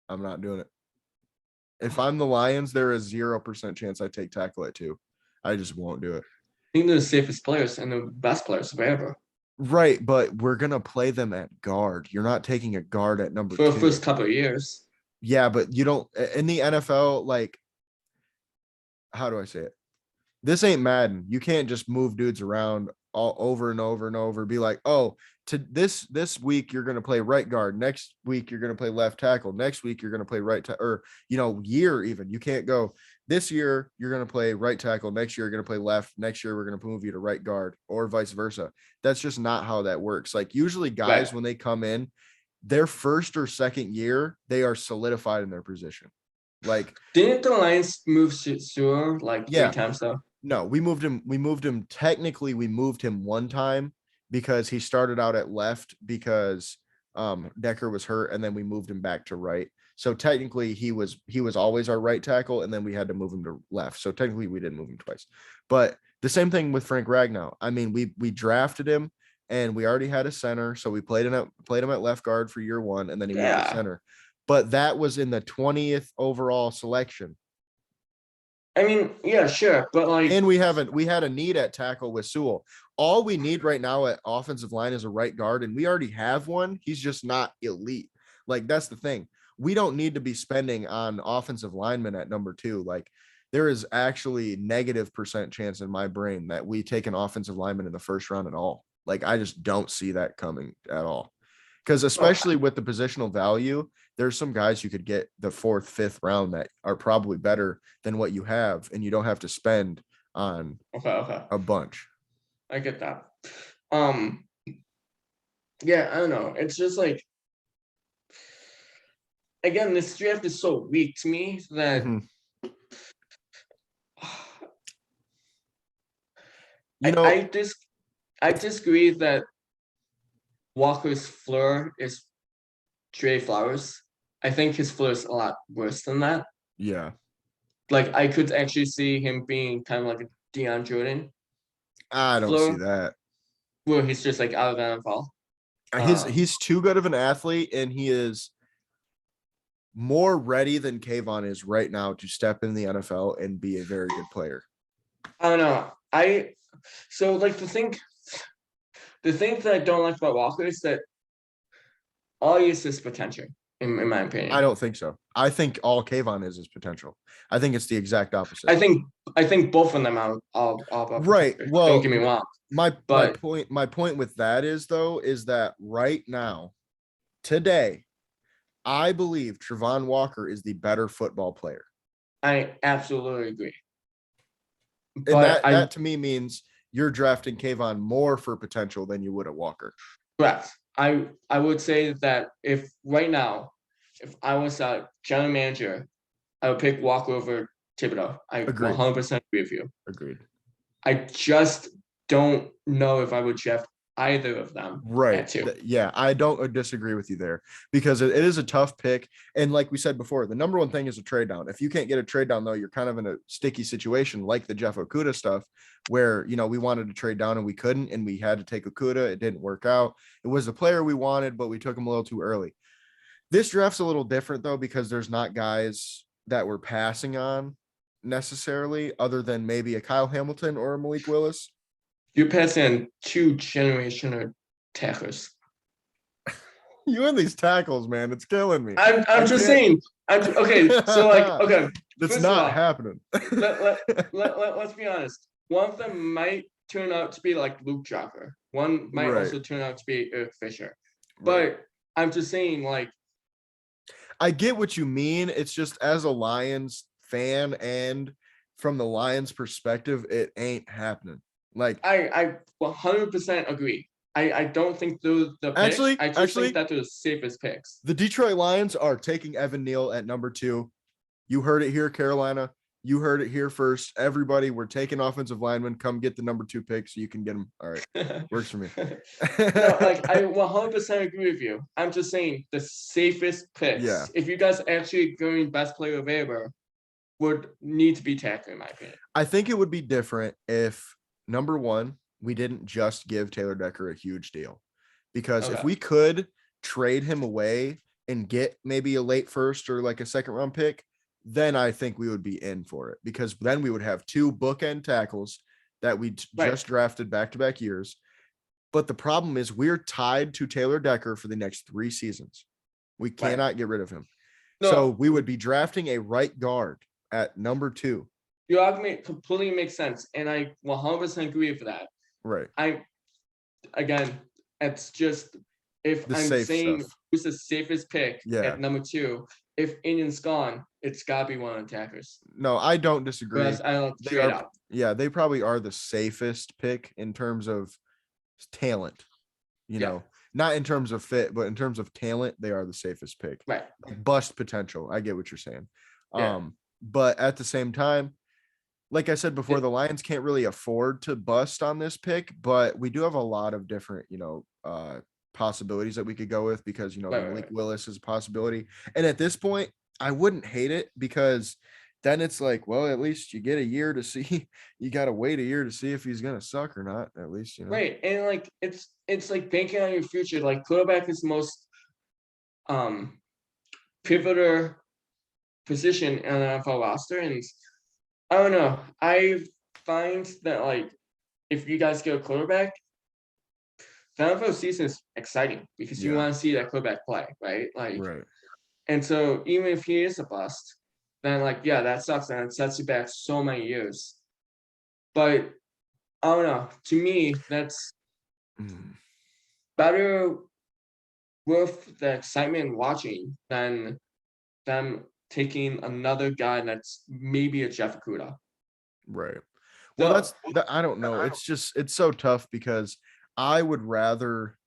Speaker 1: I'm not doing it. If I'm the Lions, there is 0% chance I take tackle at 2. I just won't do it.
Speaker 2: I think they're the safest players and the best players ever
Speaker 1: Right, but we're gonna play them at guard. You're not taking a guard at number
Speaker 2: for the
Speaker 1: 2.
Speaker 2: first couple of years.
Speaker 1: Yeah, but you don't in the NFL, like, how do I say it? This ain't Madden. You can't just move dudes around all over and over and over. Be like, oh, to this week you're going to play right guard. Next week you're going to play left tackle. Next week you're going to play or year even. You can't go this year you're going to play right tackle. Next year you're going to play left. Next year we're going to move you to right guard or vice versa. That's just not how that works. Like usually guys
Speaker 2: Right.
Speaker 1: when they come in, their first or second year they are solidified in their position. Like
Speaker 2: Didn't the Lions move Sewer like three
Speaker 1: yeah,
Speaker 2: times though?
Speaker 1: no, we moved him. We moved him. Technically, we moved him one time because he started out at left because Decker was hurt, and then we moved him back to right. So technically, he was always our right tackle, and then we had to move him to left. So technically, we didn't move him twice. But the same thing with Frank Ragnow. I mean, we drafted him, and we already had a center, so we played him at left guard for year 1, and then he moved to
Speaker 2: Yeah.
Speaker 1: center. But that was in the 20th overall selection.
Speaker 2: I mean, yeah, sure, but like,
Speaker 1: And we had a need at tackle with Sewell. All we need right now at offensive line is a right guard, and we already have one. He's just not elite. Like that's the thing. We don't need to be spending on offensive linemen at number 2. Like there is actually -% chance in my brain that we take an offensive lineman in the first round at all. Like I just don't see that coming at all. Because especially with the positional value, there's some guys you could get the 4th, 5th round that are probably better than what you have, and you don't have to spend on a bunch.
Speaker 2: I get that. Yeah, I don't know. It's just like, again, this draft is so weak to me that I disagree that Walker's floor is Trey Flowers. I think his floor is a lot worse than that.
Speaker 1: Yeah.
Speaker 2: Like, I could actually see him being kind of like a Deion Jordan.
Speaker 1: I don't see that.
Speaker 2: Where he's just like out of the
Speaker 1: NFL. He's too good of an athlete, and he is more ready than Kayvon is right now to step in the NFL and be a very good player.
Speaker 2: I don't know. So like the thing that I don't like about Walker is that all he is potential, in my opinion.
Speaker 1: I don't think so. I think all Kayvon is potential. I think it's the exact opposite.
Speaker 2: I think both of them are all
Speaker 1: right.
Speaker 2: Potential.
Speaker 1: Well,
Speaker 2: don't get me wrong.
Speaker 1: My point with that is that right now, today, I believe Travon Walker is the better football player.
Speaker 2: I absolutely agree.
Speaker 1: But that to me means you're drafting Kayvon more for potential than you would at Walker.
Speaker 2: Correct. I would say that if right now, if I was a general manager, I would pick Walker over Thibodeau. I 100% agree with you.
Speaker 1: Agreed.
Speaker 2: I just don't know if I would draft either of them.
Speaker 1: Right. Yeah, I don't disagree with you there, because it is a tough pick. And like we said before, the number one thing is a trade down. If you can't get a trade down, though, you're kind of in a sticky situation like the Jeff Okudah stuff, where, we wanted to trade down and we couldn't, and we had to take Okudah. It didn't work out. It was the player we wanted, but we took him a little too early. This draft's a little different, though, because there's not guys that we're passing on necessarily, other than maybe a Kyle Hamilton or a Malik Willis.
Speaker 2: You're passing 2 generational tackles.
Speaker 1: You and these tackles, man, it's killing me.
Speaker 2: I'm just saying. Okay, so
Speaker 1: that's not happening.
Speaker 2: Let's be honest. One of them might turn out to be like Luke Jocker. One might also turn out to be Eric Fisher. But I'm just saying, like,
Speaker 1: I get what you mean. It's just, as a Lions fan and from the Lions perspective, it ain't happening. Like,
Speaker 2: I 100% agree. I don't think they're the picks. I just think that they're the safest picks.
Speaker 1: The Detroit Lions are taking Evan Neal at number 2. You heard it here, Carolina. You heard it here first. Everybody, we're taking offensive linemen. Come get the number 2 pick so you can get them. All right. Works for me.
Speaker 2: No, like, I 100% agree with you. I'm just saying the safest picks.
Speaker 1: Yeah.
Speaker 2: If you guys actually going best player available, would need to be tackled, in my opinion.
Speaker 1: I think it would be different if, number 1, we didn't just give Taylor Decker a huge deal, because if we could trade him away and get maybe a late first or like a second round pick, then I think we would be in for it, because then we would have 2 bookend tackles that we just drafted back-to-back years. But the problem is we're tied to Taylor Decker for the next 3 seasons. We cannot get rid of him. No. So we would be drafting a right guard at number 2.
Speaker 2: Your argument completely makes sense, and I 100% agree with that.
Speaker 1: Right.
Speaker 2: Again, it's just, if I'm saying who's the safest pick at number 2, if Indian's gone, it's got to be one of the attackers.
Speaker 1: No, I don't disagree.
Speaker 2: I don't trade out.
Speaker 1: Yeah, they probably are the safest pick in terms of talent. You know, not in terms of fit, but in terms of talent, they are the safest pick.
Speaker 2: Right.
Speaker 1: Bust potential. I get what you're saying.
Speaker 2: Yeah.
Speaker 1: But at the same time, like I said before, the Lions can't really afford to bust on this pick, but we do have a lot of different, possibilities that we could go with, because, Malik Willis is a possibility. And at this point, I wouldn't hate it, because then it's like, well, at least you get a year to see. You got to wait a year to see if he's going to suck or not, at least,
Speaker 2: Right. And like, it's like banking on your future. Like, quarterback is the most pivotal position in an NFL roster. And I don't know. I find that, like, if you guys get a quarterback, the NFL season is exciting, because you want to see that quarterback play, right? Like, and so even if he is a bust, then, like, that sucks, and it sets you back so many years. But I don't know. To me, that's better worth the excitement watching than them taking another guy that's maybe a Jeff Okudah.
Speaker 1: Right. Well,
Speaker 2: So
Speaker 1: I don't know. It's so tough because I would rather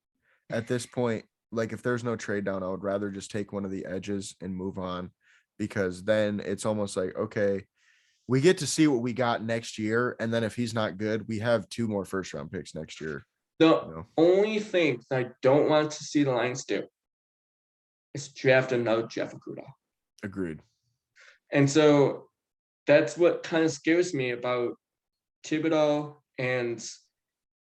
Speaker 1: at this point, like if there's no trade down, I would rather just take one of the edges and move on, because then it's almost like, okay, we get to see what we got next year. And then if he's not good, we have 2 more first round picks next year.
Speaker 2: the only thing that I don't want to see the Lions do is draft another Jeff Okudah.
Speaker 1: Agreed.
Speaker 2: And so that's what kind of scares me about Thibodeau and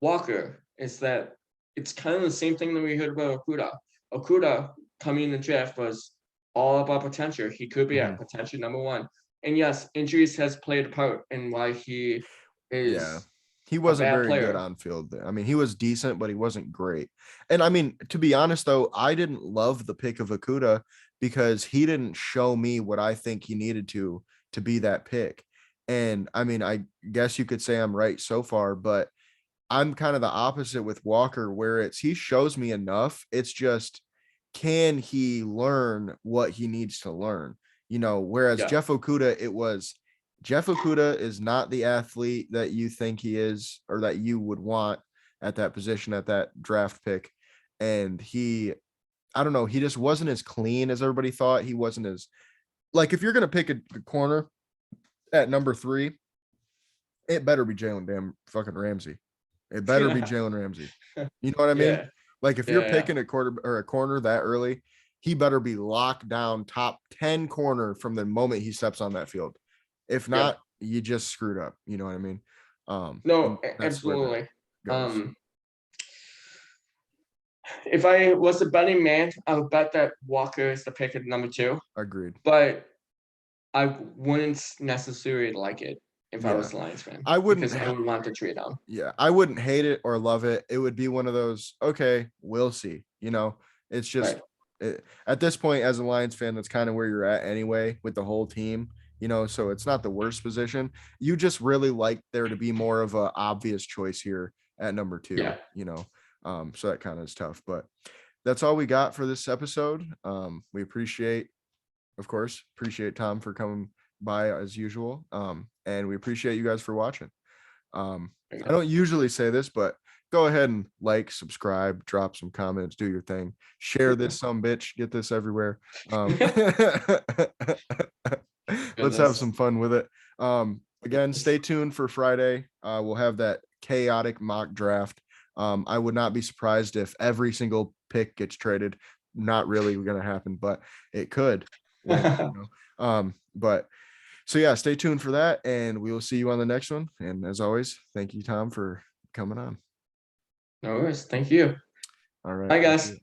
Speaker 2: Walker, is that it's kind of the same thing that we heard about Okudah. Okudah coming in the draft was all about potential. He could be at potential number 1. And yes, injuries has played a part in why he is
Speaker 1: he wasn't very
Speaker 2: player.
Speaker 1: good on field. I mean, he was decent, but he wasn't great. And I mean, to be honest, though, I didn't love the pick of Okudah because he didn't show me what I think he needed to be that pick. And I mean, I guess you could say I'm right so far, but I'm kind of the opposite with Walker, where he shows me enough. It's just, can he learn what he needs to learn? Whereas Jeff Okudah, Jeff Okudah is not the athlete that you think he is, or that you would want at that position, at that draft pick. And I don't know, he just wasn't as clean as everybody thought. He wasn't as, like, if you're going to pick a corner at number 3, it better be Jalen damn fucking Ramsey. It better be Jalen Ramsey. You know what I mean? Like, if you're picking a corner that early, he better be locked down top 10 corner from the moment he steps on that field. If not, you just screwed up. You know what I mean?
Speaker 2: No, absolutely. If I was a betting man, I would bet that Walker is the pick at number 2.
Speaker 1: Agreed.
Speaker 2: But I wouldn't necessarily like it if I was a Lions fan.
Speaker 1: I wouldn't,
Speaker 2: because I would want to trade down.
Speaker 1: Yeah, I wouldn't hate it or love it. It would be one of those, okay, we'll see. It's just at this point, as a Lions fan, that's kind of where you're at anyway with the whole team. So it's not the worst position. You just really like there to be more of a obvious choice here at number 2. So that kind of is tough, but that's all we got for this episode. We appreciate Tom for coming by as usual. And we appreciate you guys for watching. I don't usually say this, but go ahead and like, subscribe, drop some comments, do your thing, share this some bitch, get this everywhere. Let's have some fun with it. Again, stay tuned for Friday. We'll have that chaotic mock draft. I would not be surprised if every single pick gets traded. Not really going to happen, but it could. But so yeah, stay tuned for that, and we will see you on the next one. And as always, thank you, Tom, for coming on.
Speaker 2: No worries. Thank you.
Speaker 1: All right.
Speaker 2: Bye, guys.